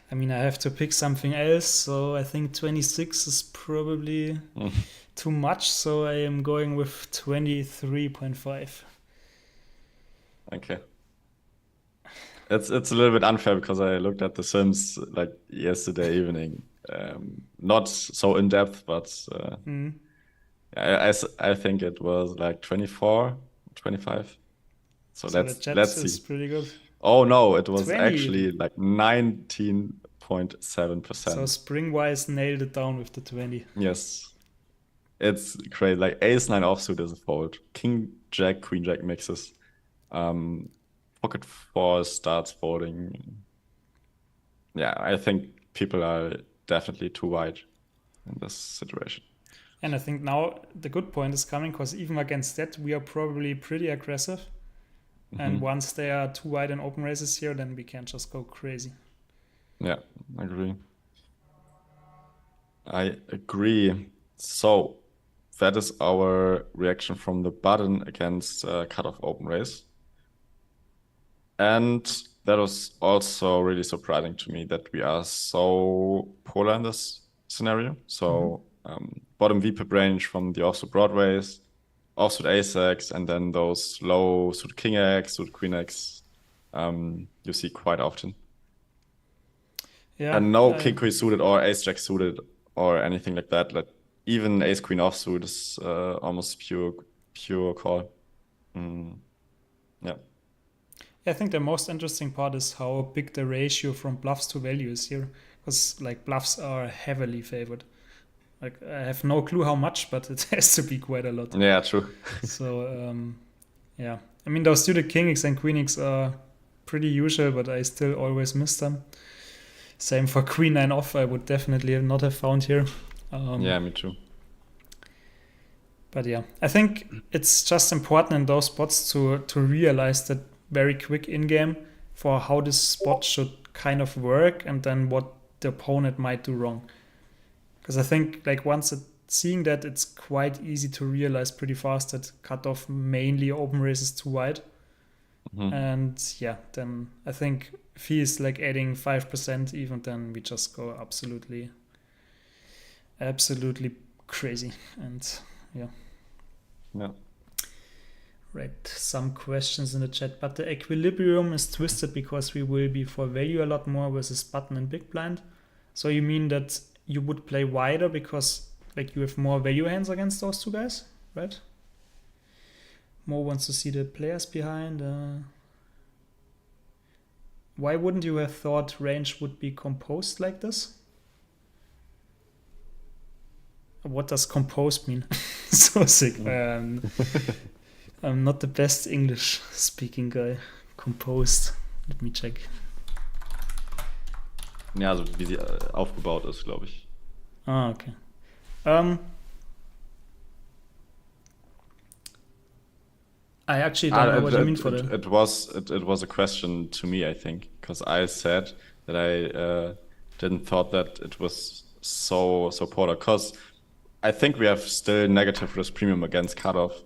I mean, I have to pick something else. So I think 26 is probably too much. So I am going with 23.5. Okay. It's a little bit unfair because I looked at The Sims like yesterday evening. Not so in depth, but I think it was like 24, 25. So let's see. Is pretty good. Oh no, it was 20. actually like 19.7%. So Springwise nailed it down with the 20. Yes. It's crazy. Like ace 9 offsuit is a fold. King Jack, Queen Jack mixes. Pocket 4 starts folding. Yeah, I think people are definitely too wide in this situation. And I think now the good point is coming because even against that, we are probably pretty aggressive. And once they are too wide in open races here, then we can just go crazy. Yeah, I agree. So that is our reaction from the button against cutoff open race. And that was also really surprising to me that we are so polar in this scenario. So bottom VPIP range from the offsuit broadways, offsuit ace-x, and then those low suit king x, suit queen x, you see quite often. Yeah, and no king queen suited or ace jack suited or anything like that. Like even ace queen offsuit is almost pure call. Yeah. I think the most interesting part is how big the ratio from bluffs to value is here, because like bluffs are heavily favored. Like I have no clue how much, but it has to be quite a lot. Yeah, true. So yeah, I mean those suited king x and queen x are pretty usual, but I still always miss them. Same for queen 9 off. I would definitely not have found here. Yeah, me too. But yeah, I think it's just important in those spots to realize that very quick in game for how this spot should kind of work, and then what the opponent might do wrong. Because I think like once seeing that, it's quite easy to realize pretty fast that cutoff mainly open raises too wide. And yeah, then I think if he is like adding 5% even, then we just go absolutely crazy. And yeah. Right, some questions in the chat, but the equilibrium is twisted because we will be for value a lot more versus button and big blind. So you mean that you would play wider because like you have more value hands against those two guys, right? Mo wants to see the players behind. Why wouldn't you have thought range would be composed like this? What does composed mean? So sick. I'm not the best English speaking guy. Composed. Let me check. Ja, also wie sie aufgebaut ist, glaube ich. Ah, okay. I actually don't know what you mean for that. It was a question to me, I think, because I said that I didn't thought that it was so polar. Because I think we have still negative risk premium against cutoff.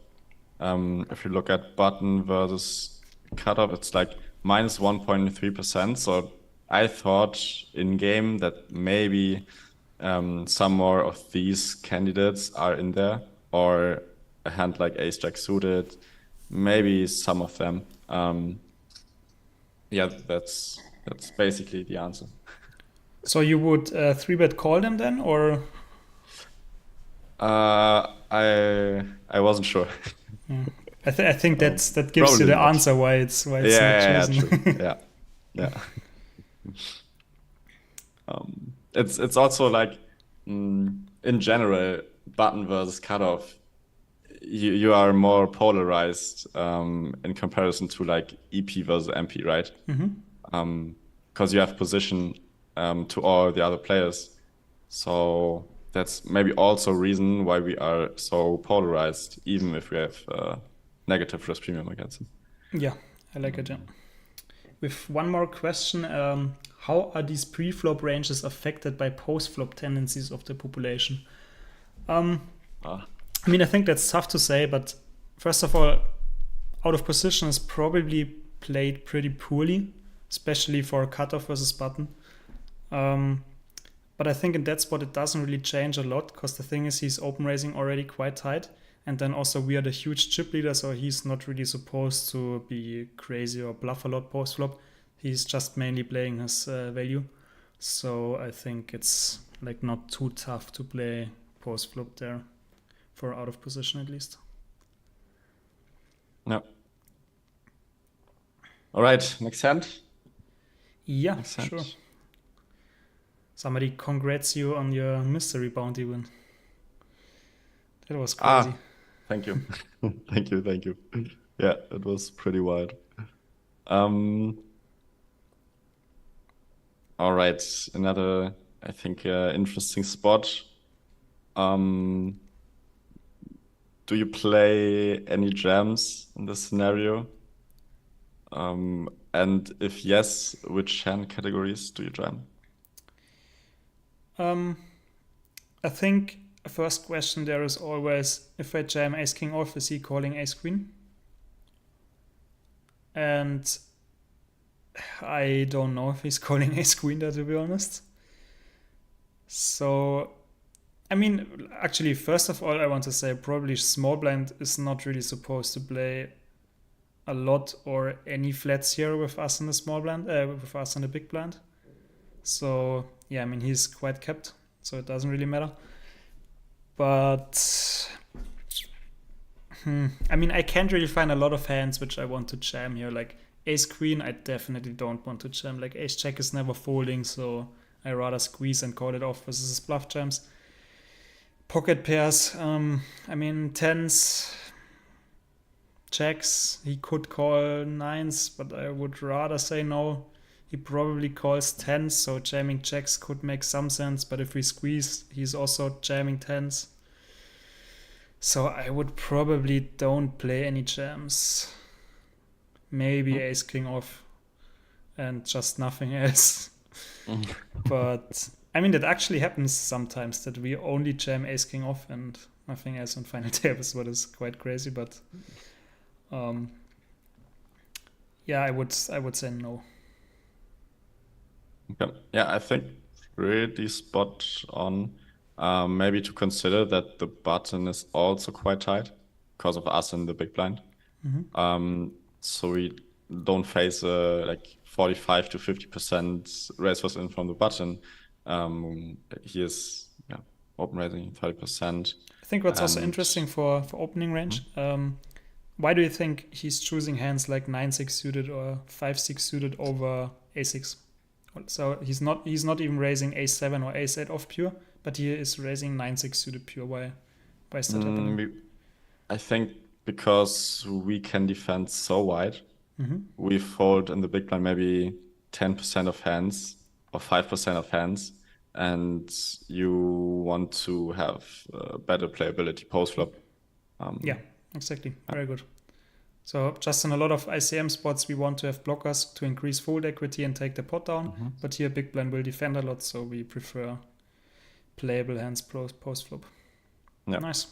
If you look at button versus cutoff, it's like minus 1.3%. So I thought in game that maybe some more of these candidates are in there, or a hand like ace jack suited. Maybe some of them. Yeah, that's basically the answer. So you would 3-bet call them then, or? I wasn't sure. I think that gives Probably you the not. answer why it's not chosen. True. Yeah. It's also like in general, button versus cutoff. You are more polarized in comparison to like EP versus MP, right? Because you have position to all the other players. So that's maybe also a reason why we are so polarized, even if we have negative risk premium against them. Yeah, I like it. Yeah. With one more question, how are these pre-flop ranges affected by post-flop tendencies of the population? I mean, I think that's tough to say, but first of all, out of position is probably played pretty poorly, especially for cutoff versus button. But I think in that spot it doesn't really change a lot, because the thing is he's open raising already quite tight, and then also we are the huge chip leader, so he's not really supposed to be crazy or bluff a lot post flop. He's just mainly playing his value, so I think it's like not too tough to play post flop there, for out of position at least. No. All right, next hand. Yeah, Next hand. sure. Somebody congrats you on your mystery bounty win. That was crazy. Thank you. Thank you. Yeah, it was pretty wild. All right, another, I think, interesting spot. Do you play any jams in this scenario? And if yes, which hand categories do you jam? I think the first question there is always, if I jam ace king off, is he calling ace queen? And I don't know if he's calling ace queen there, to be honest. So, I mean, actually, first of all, I want to say probably small blind is not really supposed to play a lot or any flats here with us in the small blind, with us in the big blind. So, yeah, I mean, he's quite capped, so it doesn't really matter. But I mean, I can't really find a lot of hands which I want to jam here. Like ace queen, I definitely don't want to jam. Like ace jack is never folding, so I rather squeeze and call it off versus his bluff jams. Pocket pairs, I mean tens, jacks, he could call nines, but I would rather say no. He probably calls tens, so jamming jacks could make some sense, but if we squeeze, he's also jamming tens. So I would probably don't play any jams. Maybe ace king off and just nothing else. But I mean, that actually happens sometimes, that we only jam ace king off and nothing else on final tables, what is quite crazy. But yeah, I would say no. Okay. Yeah, I think pretty spot on. Maybe to consider that the button is also quite tight because of us in the big blind. So we don't face like 45 to 50% raise was in from the button. He is open raising 30%. I think what's also interesting for opening range, why do you think he's choosing hands like 9-6 suited or 5-6 suited over a6? So he's not even raising a7 or a8 off pure, but he is raising 9-6 suited pure. Why is that happening? I think because we can defend so wide, we fold in the big blind maybe 10% of hands or 5% of hands, and you want to have better playability post flop. Yeah, exactly. Very good. So just in a lot of ICM spots, we want to have blockers to increase fold equity and take the pot down. But here big blind will defend a lot, so we prefer playable hands post flop. Yeah. Nice.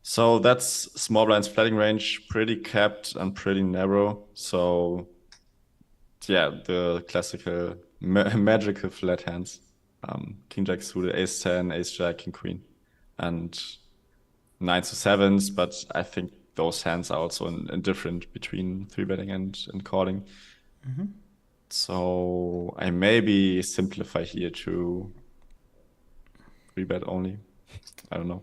So that's small blind's flatting range, pretty capped and pretty narrow. So yeah, the classical magical flat hands. King jack suited, ace 10, ace jack, king queen, and 9s to 7s, but I think those hands are also indifferent between 3-betting and calling. So I maybe simplify here to 3-bet only. I don't know.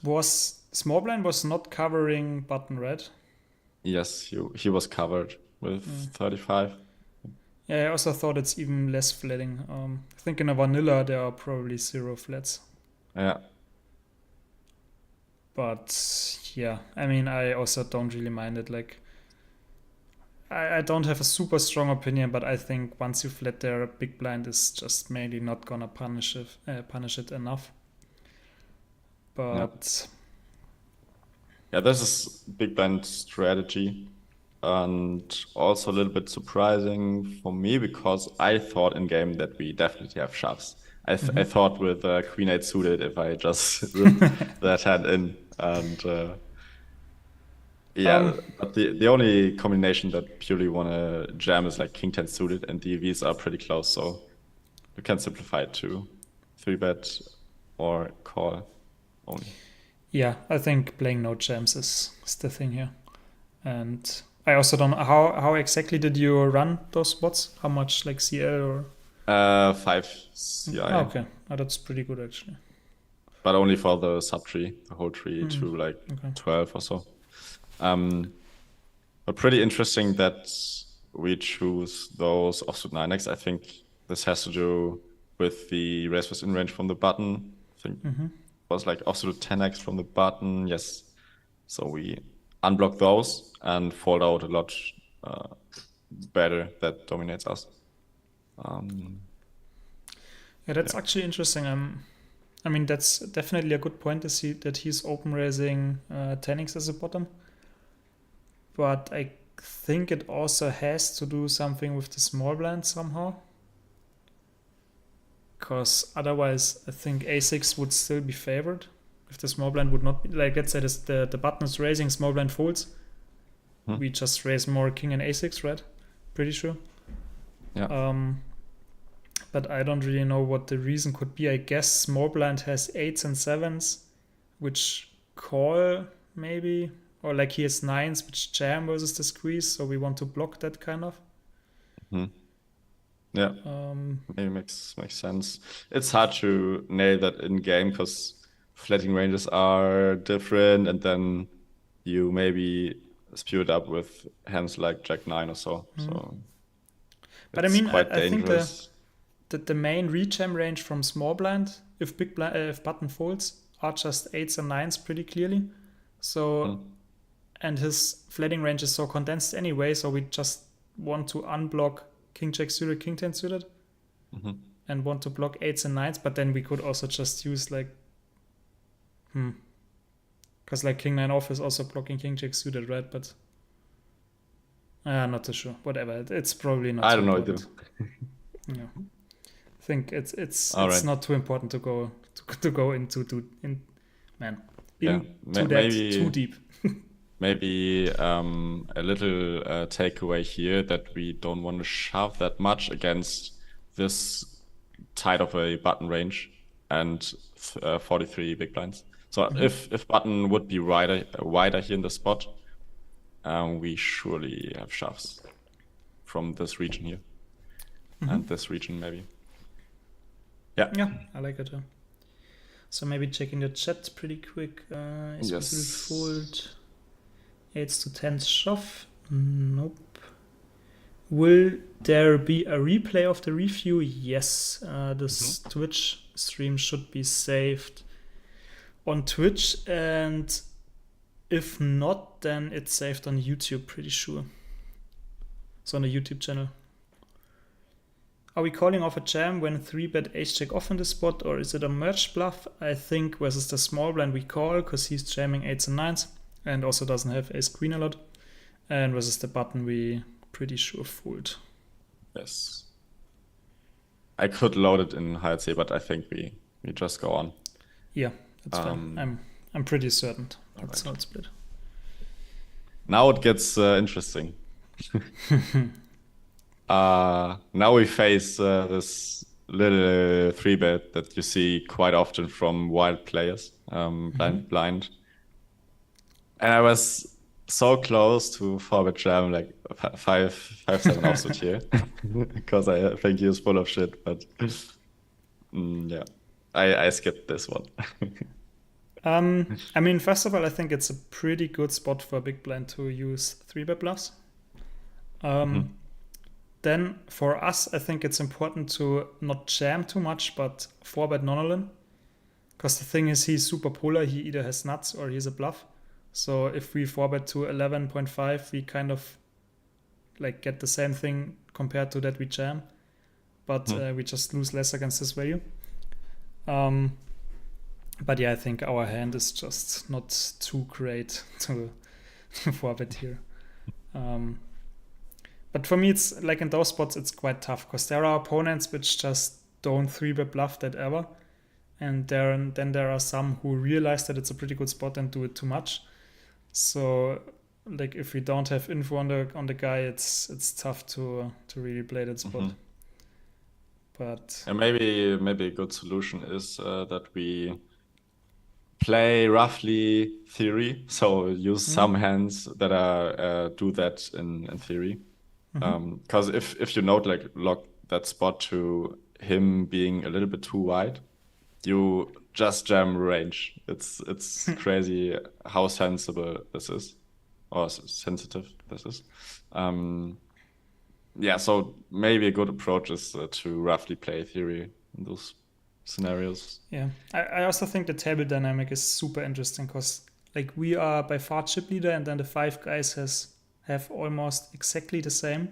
Was small blind was not covering button red? Yes, he was covered with 35. Yeah, I also thought it's even less flatting. I think in a vanilla there are probably 0 flats. Yeah. But yeah, I mean, I also don't really mind it. Like, I don't have a super strong opinion, but I think once you flat there, big blind is just maybe not gonna punish it enough. But yeah, this is big blind strategy, and also a little bit surprising for me because I thought in game that we definitely have shoves. I thought with queen 8 suited, if I just rip that hand in, and but the only combination that purely want to jam is like king 10 suited, and the EVs are pretty close, so you can simplify it to 3-bet or call only. Yeah, I think playing no jams is the thing here. And I also don't know how exactly did you run those spots? How much like CL or 5 CI. Oh, okay. Oh, that's pretty good actually. But only for the sub tree, the whole tree to like 12 or so. But pretty interesting that we choose those offsuit 9x. I think this has to do with the raise was in range from the button. I think it was like offsuit 10x from the button. Yes. So we unblock those and fold out a lot better. That dominates us. Yeah, that's actually interesting. I mean, that's definitely a good point to see that he's open raising 10x as a bottom. But I think it also has to do something with the small blind somehow. Because otherwise, I think a6 would still be favored. If the small blind would not be, like, let's say the button is raising, small blind folds. We just raise more king and a6, right? Pretty sure. Yeah. But I don't really know what the reason could be. I guess small blind has 8s and 7s, which call maybe, or like he has 9s, which jam versus the squeeze. So we want to block that kind of. Yeah, maybe makes sense. It's hard to nail that in game because flatting ranges are different, and then you maybe spew it up with hands like Jack 9 or so. So But I it's mean, quite I think dangerous. the main rejam range from small blind, if big blind, if button folds, are just 8s and 9s pretty clearly. So, and his flatting range is so condensed anyway, so we just want to unblock King Jack suited, King 10 suited, and want to block 8s and 9s, but then we could also just use like, because like King 9 off is also blocking King Jack suited, right? But not too sure. Whatever. It's probably not. I too don't know. important. Yeah. I think it's All not too important to go into that maybe too deep. Maybe a little takeaway here that we don't want to shove that much against this tight of a button range and 43 big blinds. So if button would be wider here in the spot, we surely have shoves from this region here and this region maybe. Yeah, I like it. So maybe checking the chat pretty quick. Is Yes. fold 8s to 10s shove? Nope. Will there be a replay of the review? Yes. This Twitch stream should be saved on Twitch, and if not, then it's saved on YouTube, pretty sure. So on the YouTube channel. Are we calling off a jam when 3-bet ace-jack off in the spot, or is it a merge bluff? I think versus the small blind we call, because he's jamming 8s and 9s, and also doesn't have ace-queen a lot. And versus the button we pretty sure fold. Yes. I could load it in HC, but I think we just go on. Yeah, that's fine. I'm pretty certain that's how it's split. Now it gets interesting. Now we face this little 3-bet that you see quite often from wild players, blind. And I was so close to 4-bet jam, like 5-7 offsuit here, because I think he is full of shit. But yeah, I skipped this one. I mean, first of all, I think it's a pretty good spot for a big blind to use 3-bet bluffs. Then for us, I think it's important to not jam too much, but 4-bet non-all-in. Because the thing is, he's super polar. He either has nuts or he's a bluff. So if we 4-bet to 11.5, we kind of like get the same thing compared to that we jam. But we just lose less against this value. But yeah, I think our hand is just not too great to 4-bet here. But for me, it's like in those spots, it's quite tough because there are opponents which just don't 3-bet bluff that ever. And then there are some who realize that it's a pretty good spot and do it too much. So like if we don't have info on the guy, it's tough to really play that spot. But and maybe a good solution is that we play roughly theory, so use some hands that are do that in theory. Because if you note, like, lock that spot to him being a little bit too wide, you just jam range. It's crazy how sensible this is, or sensitive this is. Yeah, so maybe a good approach is to roughly play theory in those scenarios. Yeah, I also think the table dynamic is super interesting because like we are by far chip leader, and then the 5 guys have almost exactly the same.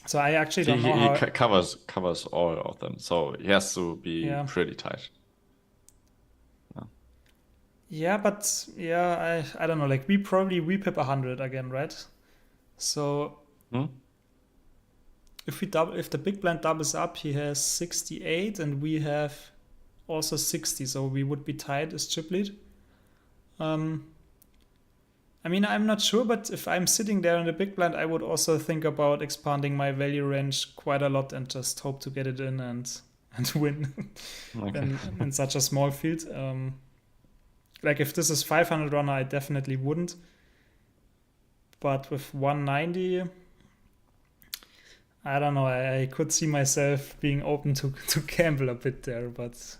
So I actually don't know how he covers all of them, so he has to be pretty tight. Yeah, but yeah, I don't know. Like we probably repip 100 again, right? So if the big blind doubles up, he has 68 and we have also 60, so we would be tied as chip lead. I mean, I'm not sure, but if I'm sitting there in the big blind, I would also think about expanding my value range quite a lot and just hope to get it in and win in such a small field. Like if this is 500 runner, I definitely wouldn't. But with 190, I don't know. I could see myself being open to gamble a bit there, but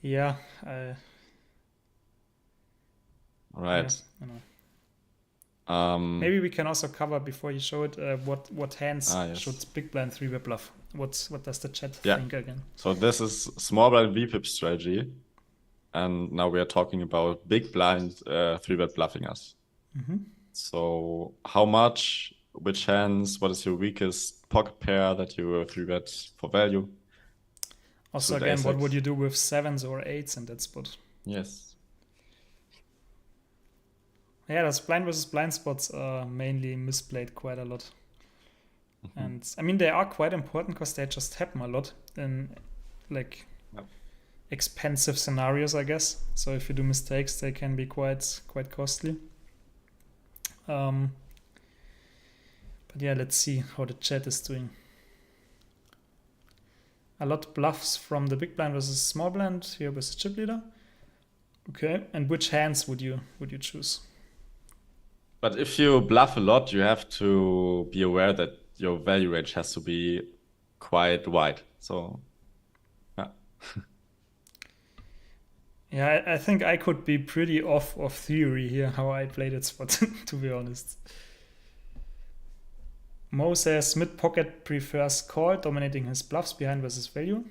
yeah, Right. I know. Um, Maybe we can also cover before you show it what hands yes. should big blind 3-bet bluff. What does the chat Yeah. think again? So this is small blind VPIP strategy, and now we are talking about big blind 3-bet bluffing us. So how much, which hands, what is your weakest pocket pair that you 3-bet for value? Also, Suit again, what A6. would you do with 7s or 8s in that spot? Yes. Yeah, those blind versus blind spots are mainly misplayed quite a lot. And I mean, they are quite important because they just happen a lot in like expensive scenarios, I guess. So if you do mistakes, they can be quite costly. But yeah, let's see how the chat is doing. A lot bluffs from the big blind versus small blind here with the chip leader. Okay, and which hands would you choose? But if you bluff a lot, you have to be aware that your value range has to be quite wide. So, yeah. Yeah, I think I could be pretty off of theory here, how I played it spot, to be honest. Mo says mid pocket prefers call, dominating his bluffs behind versus value.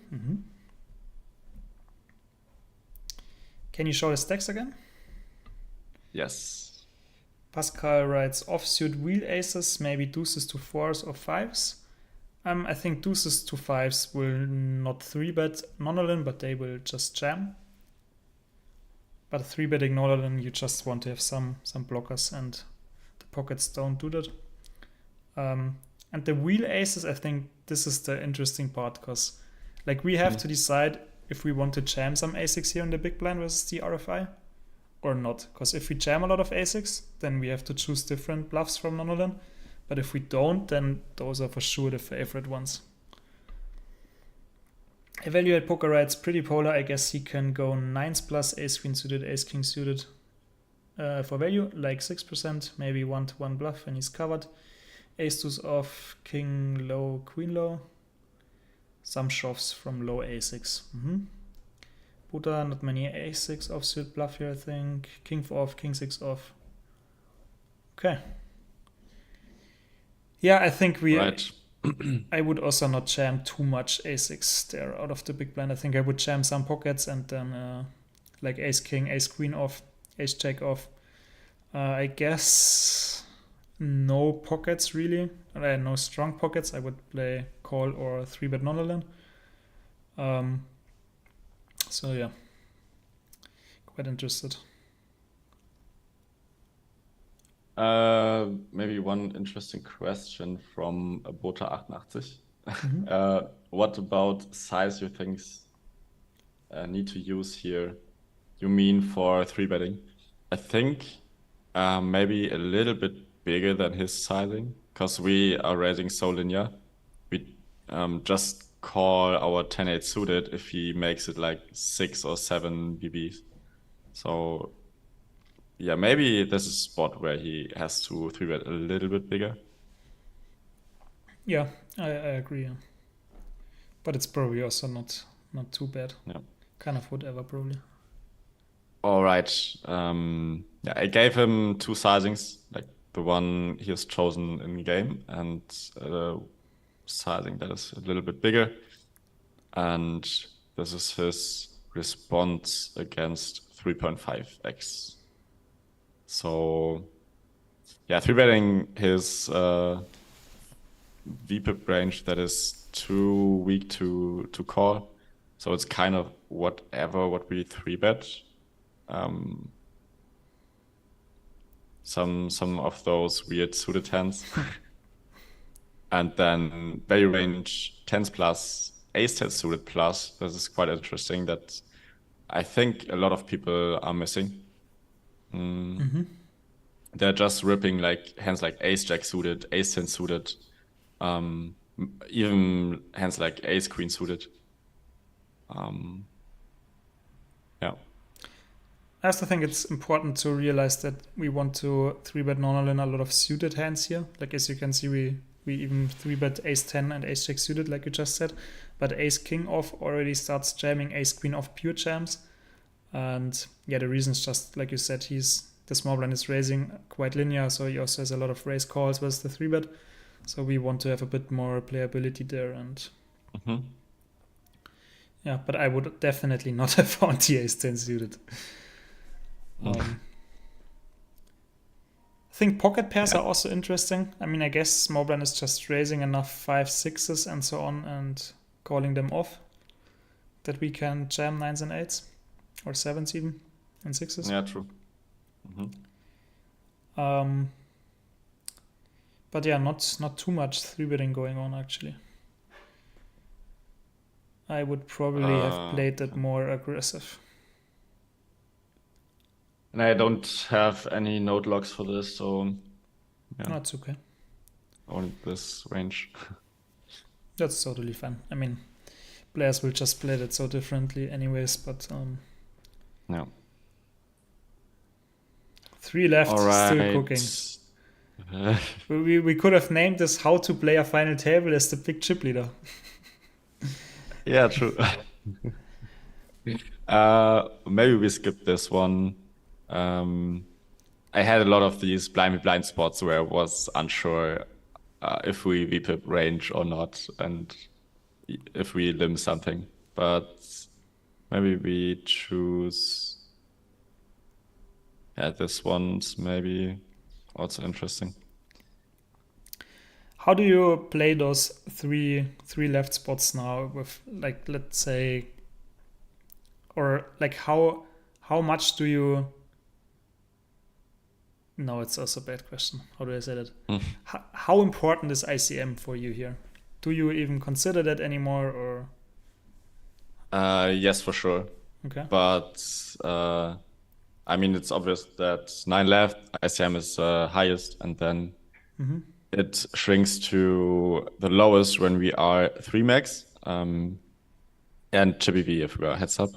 Can you show the stacks again? Yes. Pascal writes offsuit wheel aces, maybe deuces to 4s or 5s. I think deuces to 5s will not 3-bet non-all-in, but they will just jam. But 3-betting non-all-in, you just want to have some blockers, and the pockets don't do that. And the wheel aces, I think this is the interesting part, because like we have to decide if we want to jam some a6 here in the big blind versus the RFI or not. Because if we jam a lot of a6, then we have to choose different bluffs from non-all-in. But if we don't, then those are for sure the favorite ones. Evaluate poker writes pretty polar. I guess he can go 9s plus ace queen suited, ace king suited for value, like 6%, maybe 1-to-1 bluff when he's covered. Ace deuce off, king low, queen low. Some shoves from low a6. Buddha, not many a6 offsuit bluff here, I think. King 4 off, king 6 off. Okay. Yeah, I think we. Right. I would also not jam too much a6 there out of the big blind. I think I would jam some pockets and then like ace king, ace queen off, ace jack off. I guess no pockets really. No strong pockets. I would play call or 3-bet non-all-in. So yeah, quite interested. Maybe one interesting question from Bota88. What about size you think need to use here? You mean for 3-betting? I think maybe a little bit bigger than his sizing, because we are raising so linear. We just call our 10-8 suited if he makes it like 6 or 7 BBs. So yeah, maybe this is a spot where he has to 3-bet a little bit bigger. Yeah, I agree. Yeah. But it's probably also not too bad. Yeah. Kind of whatever, probably. All right. Yeah, I gave him 2 sizings, like the one he has chosen in game and sizing that is a little bit bigger. And this is his response against 3.5x. So yeah, 3-betting his VPIP range that is too weak to call. So it's kind of what we 3-bet. Some of those weird suited hands. And then value range 10s plus, ace 10 suited plus. This is quite interesting that I think a lot of people are missing. They're just ripping like hands like ace jack suited, ace 10 suited, even hands like ace queen suited. Yeah. I also think it's important to realize that we want to 3-bet non-all-in a lot of suited hands here. Like as you can see, we We even 3-bet ace-10 and ace-jack suited, like you just said. But ace-king off already starts jamming, ace-queen off pure jams. And yeah, the reason is just, like you said, the small blind is raising quite linear, so he also has a lot of raise calls versus the 3-bet. So we want to have a bit more playability there. And yeah, but I would definitely not have found the ace-10 suited. I think pocket pairs are also interesting. I mean, I guess small blind is just raising enough 5-6s and so on and calling them off that we can jam 9s and 8s or 7s even and 6s. Yeah, true. But yeah, not too much 3-betting going on actually. I would probably have played that more aggressive. And I don't have any note locks for this, so yeah, That's okay. only this range. That's totally fine. I mean, players will just play that so differently anyways, but No. 3 left, All right. still cooking. We could have named this How to Play a Final Table as the big chip leader. Yeah, true. Maybe we skip this one. I had a lot of these blind spots where I was unsure if we VPIP range or not, and if we limb something. But maybe we choose. Yeah, this one's maybe also interesting. How do you play those three left spots now with, like, let's say, or like how much do you? No, it's also a bad question. How do I say that? How important is ICM for you here? Do you even consider that anymore, or? Yes, for sure. Okay. But I mean, it's obvious that 9 left, ICM is highest, and then it shrinks to the lowest when we are 3 max, and chippy V if we are heads up.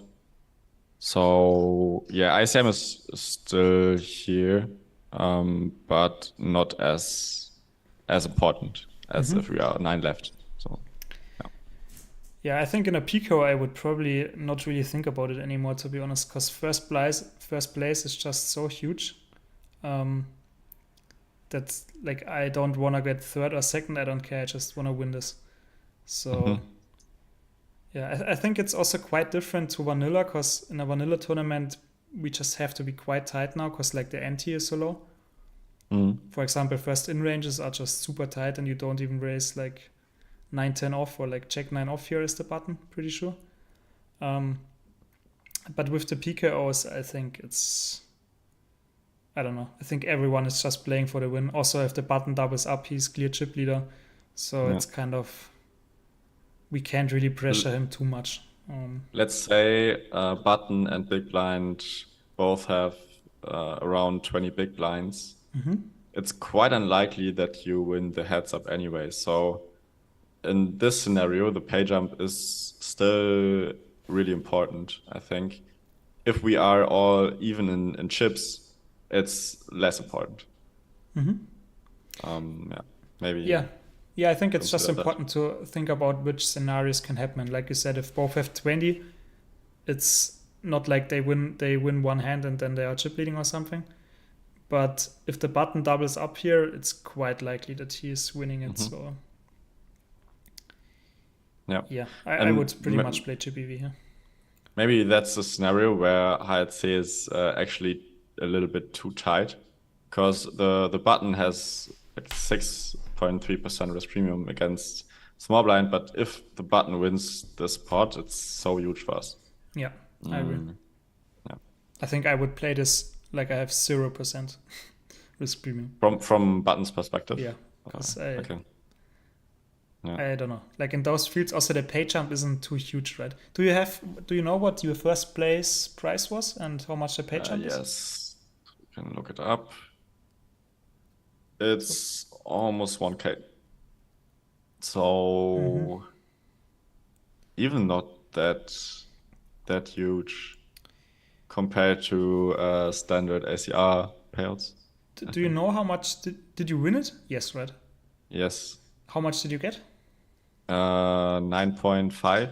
So yeah, ICM is still here, but not as important as if we are 9 left. So yeah, I think in a Pico I would probably not really think about it anymore, to be honest, because first place is just so huge. That's like, I don't want to get third or second. I don't care. I just want to win this. So yeah, I think it's also quite different to vanilla, because in a vanilla tournament we just have to be quite tight now, because like the ante is so low. For example, first in ranges are just super tight, and you don't even raise like 9-10 off or like check 9 off here is the button, pretty sure. But with the PKOs, I think it's, I don't know. I think everyone is just playing for the win. Also, if the button doubles up, he's clear chip leader. So it's kind of, we can't really pressure him too much. let's say button and big blind both have around 20 big blinds. It's quite unlikely that you win the heads up anyway. So in this scenario, the pay jump is still really important, I think. If we are all even in chips, it's less important. Yeah, maybe. Yeah, I think it's just consider that. important to think about which scenarios can happen. Like you said, if both have 20, it's not like they win one hand and then they are chip leading or something. But if the button doubles up here, it's quite likely that he is winning it. So yeah, I would pretty much play chippy V here. Maybe that's the scenario where HC is actually a little bit too tight, because the button has like 6.3% risk premium against small blind, but if the button wins this pot, it's so huge for us. Yeah, I agree. Yeah. I think I would play this like I have 0% risk premium. From button's perspective. Yeah, because okay. I don't know. Like in those fields, also the pay jump isn't too huge, right? Do you know what your first place price was and how much the pay jump is? Yes, you can look it up. It's almost 1K. So even not that huge compared to standard ACR payouts. Do you know how much did you win it? Yes, right? Yes. How much did you get? 9.5.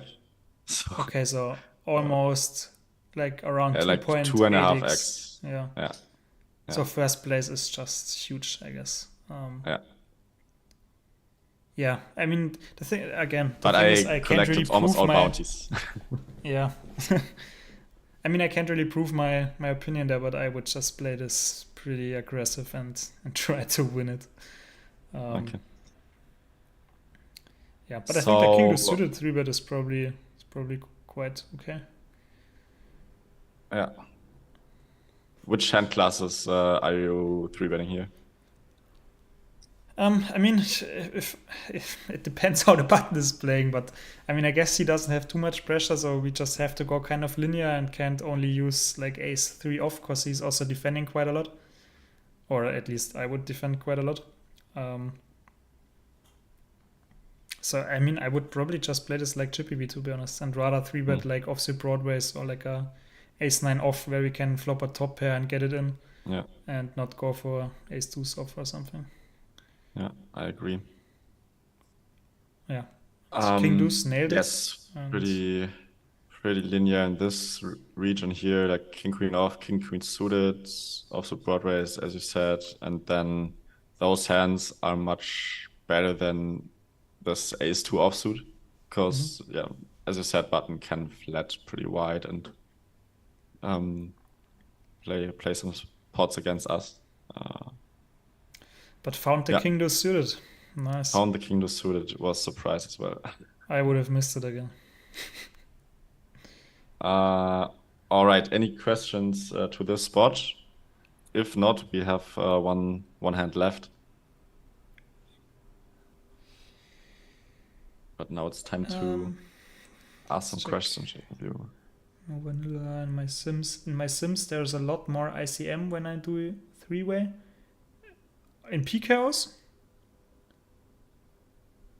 So Okay, so almost like around yeah, like 2.8x. 2.5x. Yeah. Yeah. So first place is just huge, I guess. Yeah. Yeah, I mean the thing again. But thing I is, I can't collected really almost prove all my, bounties. Yeah. I mean, I can't really prove my opinion there, but I would just play this pretty aggressive and try to win it. Okay. Yeah, but I think the king to So- suited 3-bet is probably quite okay. Yeah. Which hand classes are you 3-betting here? I mean, if it depends how the button is playing, but I mean, I guess he doesn't have too much pressure, so we just have to go kind of linear and can't only use like ace 3 off because he's also defending quite a lot, or at least I would defend quite a lot. So I mean, I would probably just play this like Chippy V, to be honest, and rather 3-bet like offsuit broadways or like a ace 9 off where we can flop a top pair and get it in, Yeah. and not go for ace 2 off or something. Yeah, I agree. Yeah. King deuce nailed it. Yes, and- pretty linear in this region here, like king queen off, king queen suited, also broadways, as you said, and then those hands are much better than this ace 2 offsuit, because yeah, as you said, button can flat pretty wide and play some pots against us. But found the Yeah. king deuce suited. Nice. Found the king to suited, was surprised as well. I would have missed it again. All right, any questions to this spot? If not, we have one hand left. But now it's time to ask some check. questions of you. Vanilla in my Sims, there's a lot more ICM when I do 3-way. In PKOs?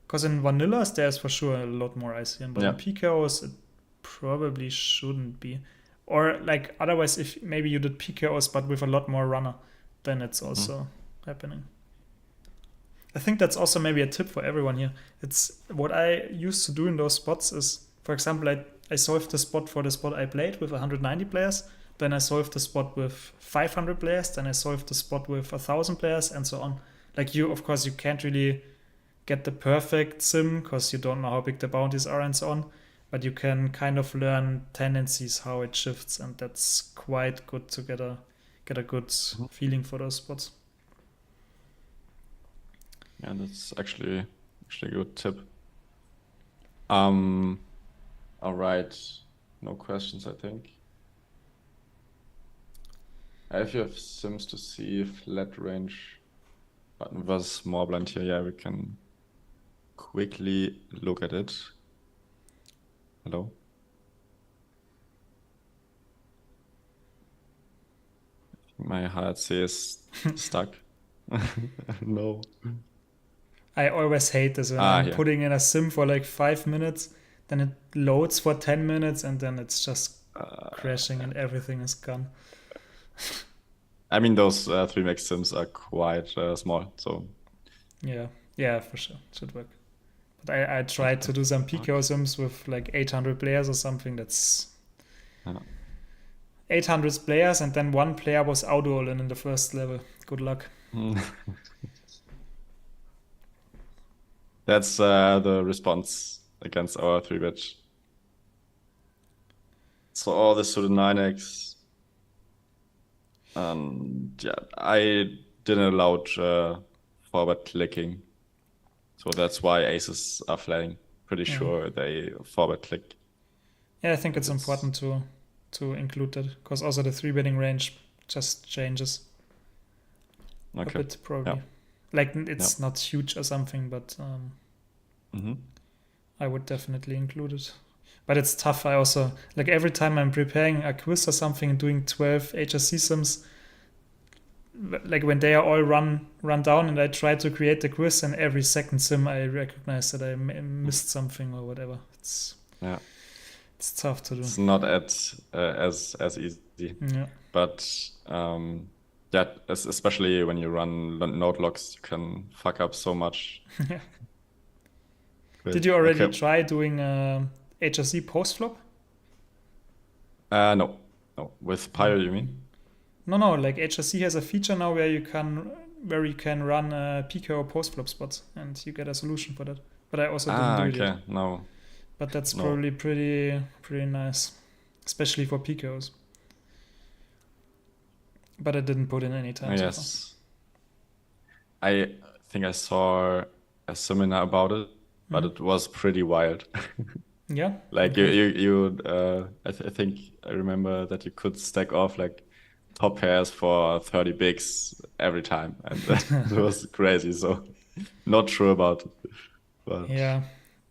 Because in Vanillas, there's for sure a lot more ICM, but in Yeah. PKOs, it probably shouldn't be. Or like otherwise, if maybe you did PKOs but with a lot more runner, then it's also happening. I think that's also maybe a tip for everyone here. It's what I used to do in those spots is, for example, I solved the spot for the spot I played with 190 players. Then I solved the spot with 500 players. Then I solved the spot with 1,000 players, and so on. Like of course, you can't really get the perfect sim because you don't know how big the bounties are and so on. But you can kind of learn tendencies, how it shifts, and that's quite good to get a good feeling for those spots. Yeah, that's actually a good tip. All right, no questions, I think. If you have sims to see flat range button versus small blind here, yeah, we can quickly look at it. Hello? My HRC is stuck. No. I always hate this when I'm putting in a sim for like 5 minutes, then it loads for 10 minutes, and then it's just crashing and everything is gone. I mean, those 3max sims are quite small, so Yeah, for sure, should work. But I tried to do some PKO sims with like 800 players or something. That's 800 players, and then one player was auto in the first level. Good luck. That's the response against our 3-bet. So all this to the 9x. Yeah, I didn't allow forward clicking. So that's why aces are flatting. Pretty sure they forward click. Yeah, I think it's important to include that, because also the 3-betting range just changes a bit, probably. Yeah. Like, it's not huge or something, but I would definitely include it. But it's tough. I also, like, every time I'm preparing a quiz or something and doing 12 HSC sims, like when they are all run down and I try to create the quiz, and every second sim I recognize that I missed something or whatever. It's tough to do. It's not as easy. Yeah. But especially when you run node locks, you can fuck up so much. Great. Did you already Okay. try doing HRC post flop? No. With Pyro, you mean? No. Like HRC has a feature now where you can run PKO post flop spots, and you get a solution for that. But I also didn't do it Okay. yet. No. But that's No. probably pretty nice, especially for PKOs. But I didn't put in any time. So Yes. I think I saw a seminar about it, but it was pretty wild. far. Yeah. Like I think I remember that you could stack off like top pairs for 30 bigs every time, and that was crazy. So not sure about it, but Yeah,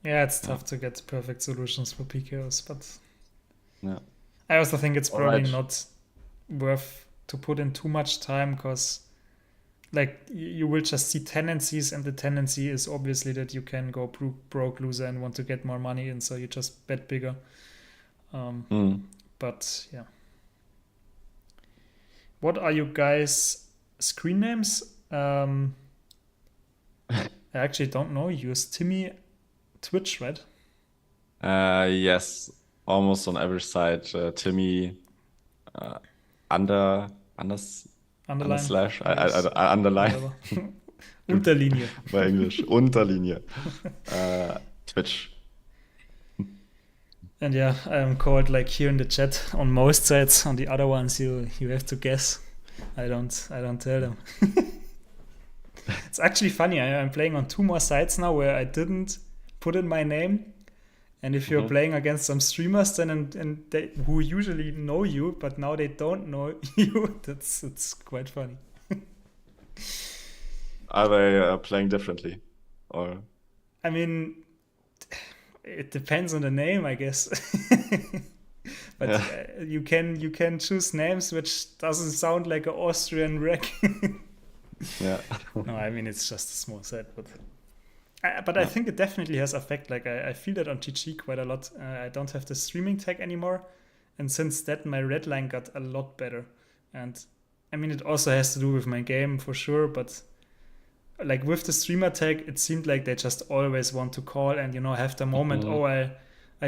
it's tough to get perfect solutions for PKOs, but yeah. I also think it's probably Alright. not worth to put in too much time, because like you will just see tendencies, and the tendency is obviously that you can go broke loser and want to get more money in, so you just bet bigger. But yeah. What are you guys' screen names? I actually don't know. Use Timmy Twitch, right? Yes, almost on every side. Timmy, under Underline. slash, Yes. underline Whatever. Unterlinie. by English, Unterlinie, Twitch. And yeah, I'm called like here in the chat on most sites. On the other ones, you have to guess. I don't tell them. It's actually funny. I'm playing on 2 more sites now where I didn't put in my name. And if you're playing against some streamers, then and they who usually know you, but now they don't know you, it's quite funny. Are they playing differently, or? I mean, it depends on the name, I guess. But you can choose names which doesn't sound like an Austrian rec. Yeah. No, I mean it's just a small set, but I think it definitely has effect. Like I feel that on GG quite a lot. I don't have the streaming tag anymore, and since that my red line got a lot better. And I mean it also has to do with my game for sure, but like with the streamer tag, it seemed like they just always want to call and have the moment. Oh, I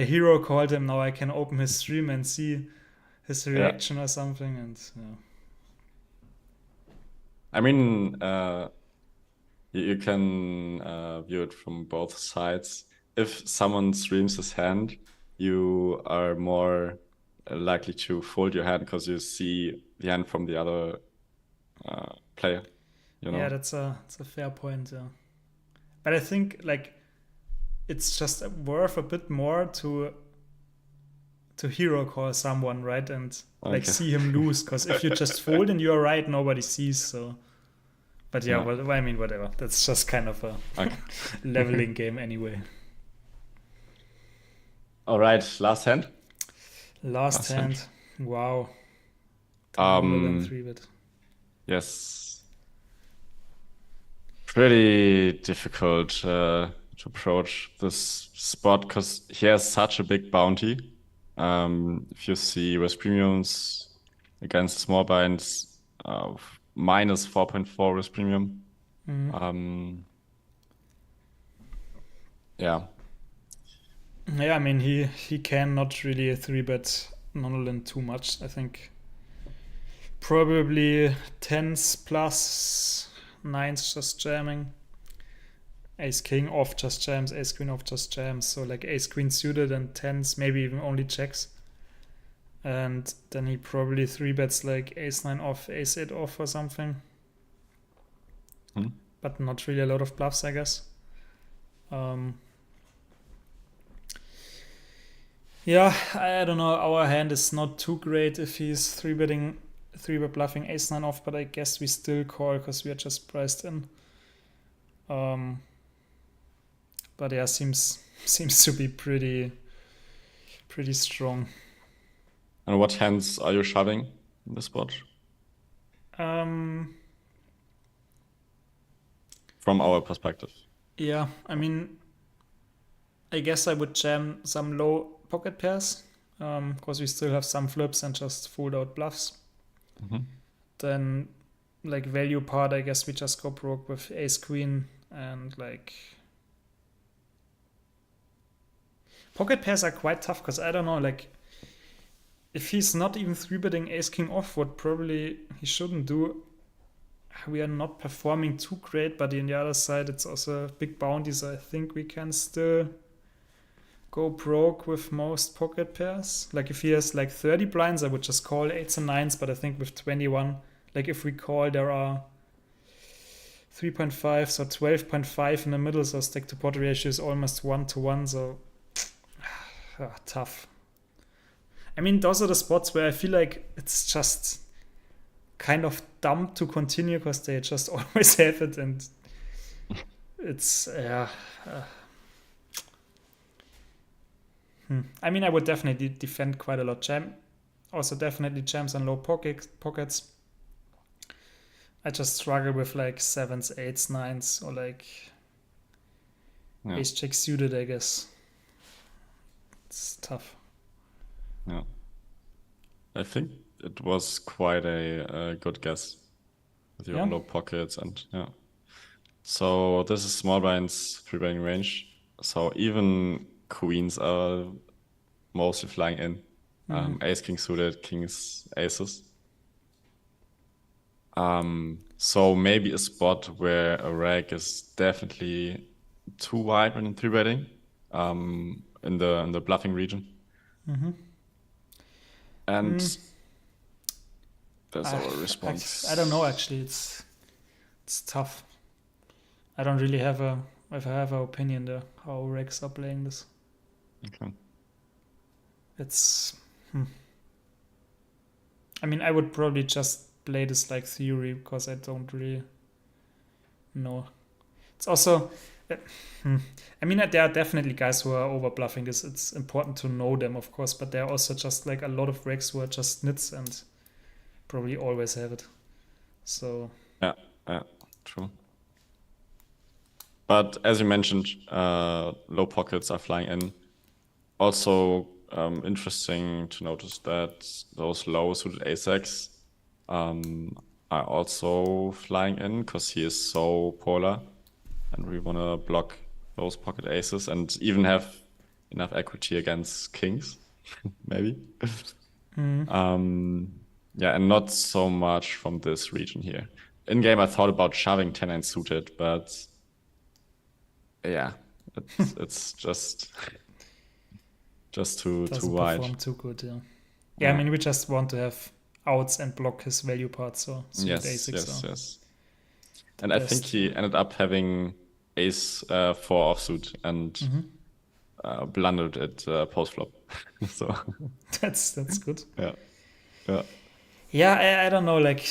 hero called him. Now I can open his stream and see his reaction or something. And I mean, you can view it from both sides. If someone streams his hand, you are more likely to fold your hand because you see the hand from the other player. Yeah, that's a fair point. Yeah, but I think like it's just worth a bit more to hero call someone, right? And like see him lose, because if you just fold and you're right, nobody sees. So, but yeah, well, I mean, whatever. That's just kind of a leveling game anyway. All right, last hand. Last hand. Wow. 3-bit. Yes. Pretty difficult to approach this spot because he has such a big bounty. If you see West Premiums against small binds, minus 4.4 risk premium. Yeah. Yeah, I mean he cannot really 3-bet Nonolin too much. I think probably 10s plus 9s just jamming. Ace King off just jams, Ace Queen off just jams. So like Ace Queen suited and 10s, maybe even only checks. And then he probably 3-bets like Ace 9 off, Ace 8 off or something. But not really a lot of bluffs, I guess. Yeah, I don't know. Our hand is not too great if he's 3-bet bluffing Ace 9 off, but I guess we still call because we are just priced in. But yeah, seems to be pretty strong. And what hands are you shoving in the spot? From our perspective. Yeah, I mean, I guess I would jam some low pocket pairs because we still have some flips and just fold out bluffs. Then like value part, I guess we just go broke with Ace Queen and like pocket pairs are quite tough because I don't know, like if he's not even 3-betting ace king off, what probably he shouldn't do, we are not performing too great, but on the other side it's also a big bounty, so I think we can still go broke with most pocket pairs. Like if he has like 30 blinds, I would just call 8s and 9s, but I think with 21, like if we call, there are 3.5, so 12.5 in the middle, so stack to pot ratio is almost 1-to-1, so tough. I mean, those are the spots where I feel like it's just kind of dumb to continue because they just always have it, and it's I mean, I would definitely defend quite a lot jam. Also definitely jams and low pockets. I just struggle with like 7s, 8s, 9s, or like ace check suited, I guess. It's tough. Yeah. I think it was quite a good guess with your low pockets and So this is small blinds 3-betting range. So even queens are mostly flying in. Ace king suited, kings, aces. So maybe a spot where a rag is definitely too wide when in 3-betting, in the bluffing region. And there's our response. I don't know, actually. It's tough. I don't really have an opinion there how rags are playing this. Okay. It's I mean, I would probably just play this like theory because I don't really know. It's also I mean, there are definitely guys who are over bluffing this. It's important to know them, of course, but there are also just like a lot of rags who are just nits and probably always have it. So yeah, true. But as you mentioned, low pockets are flying in. Also, interesting to notice that those low suited ace-X are also flying in because he is so polar, and we want to block those pocket aces and even have enough equity against kings, maybe. Yeah, and not so much from this region here. In game, I thought about shoving 10-9 suited, but yeah, it's just too wide. Perform too good, yeah. I mean, we just want to have outs and block his value part, so suited yes. And I think he ended up having ace 4 offsuit and blundered it post flop. So that's good. Yeah. I don't know. Like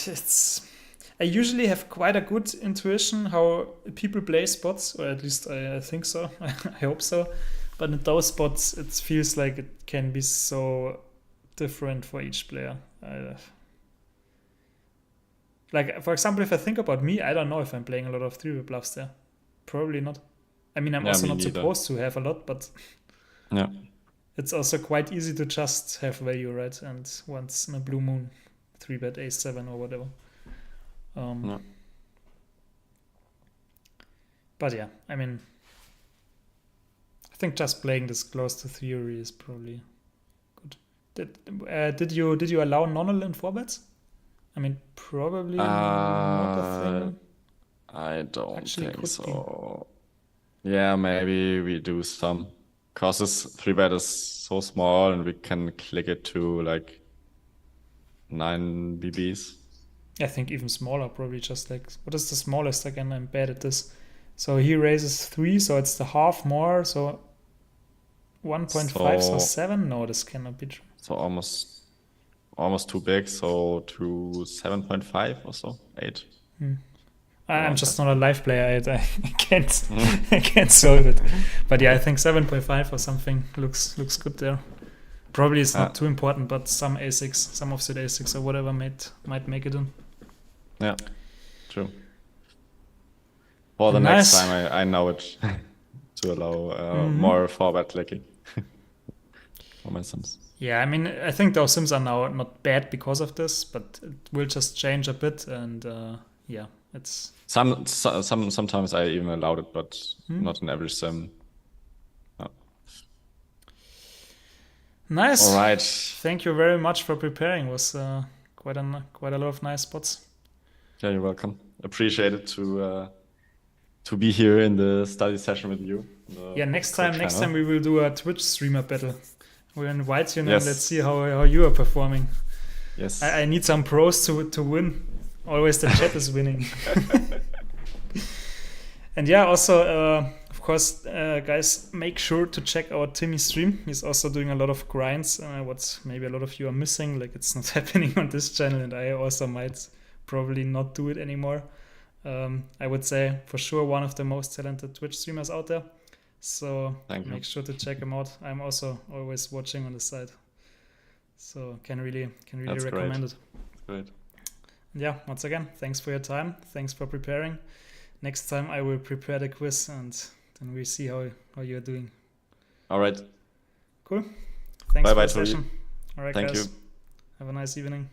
I usually have quite a good intuition how people play spots, or at least I think so. I hope so. But in those spots, it feels like it can be so different for each player. Like, for example, if I think about me, I don't know if I'm playing a lot of 3-way bluffs there. Probably not. I mean, I'm also not supposed to have a lot, but it's also quite easy to just have value, right? And once in a blue moon, 3-bet ace-7 or whatever. But yeah, I mean, I think just playing this close to theory is probably good. Did you allow non-null in 4-bets? I mean, probably not a thing. I don't think so. Yeah, maybe we do some. Because this 3-bet is so small and we can click it to like 9 BBs. I think even smaller, probably just like, what is the smallest? Again, I'm bad at this. So he raises 3, so it's the half more, so 1.5, so 7? No, this cannot be true. So almost too big, so to 7.5 or so, 8. I'm just not a live player. I can't I can't solve it. But yeah, I think 7.5 or something looks good there. Probably it's not too important, but some A6, some offset A6 or whatever might make it in. Yeah, true. For the next time, I know it to allow more 4-bet clicking for my sims. Yeah, I mean, I think those sims are now not bad because of this, but it will just change a bit, and yeah, it's sometimes I even allowed it, but not in every sim. Nice. All right. Thank you very much for preparing. It was quite a lot of nice spots. Yeah, you're welcome. Appreciate it to be here in the study session with you. Yeah, next time we will do a Twitch streamer battle. We'll invite you and Yes. let's see how you are performing. Yes. I need some pros to win. Always the chat is winning. And yeah, also, of course, guys, make sure to check out Timmy's stream. He's also doing a lot of grinds. What maybe a lot of you are missing, like it's not happening on this channel, and I also might probably not do it anymore. I would say for sure one of the most talented Twitch streamers out there. So make sure to check him out. I'm also always watching on the side. So can really That's recommend it. Great. Yeah, once again, thanks for your time. Thanks for preparing. Next time I will prepare the quiz and then we see how you're doing. All right. Cool. Thanks Bye-bye, for the Tobi. session. All right, Thank guys. you. Have a nice evening.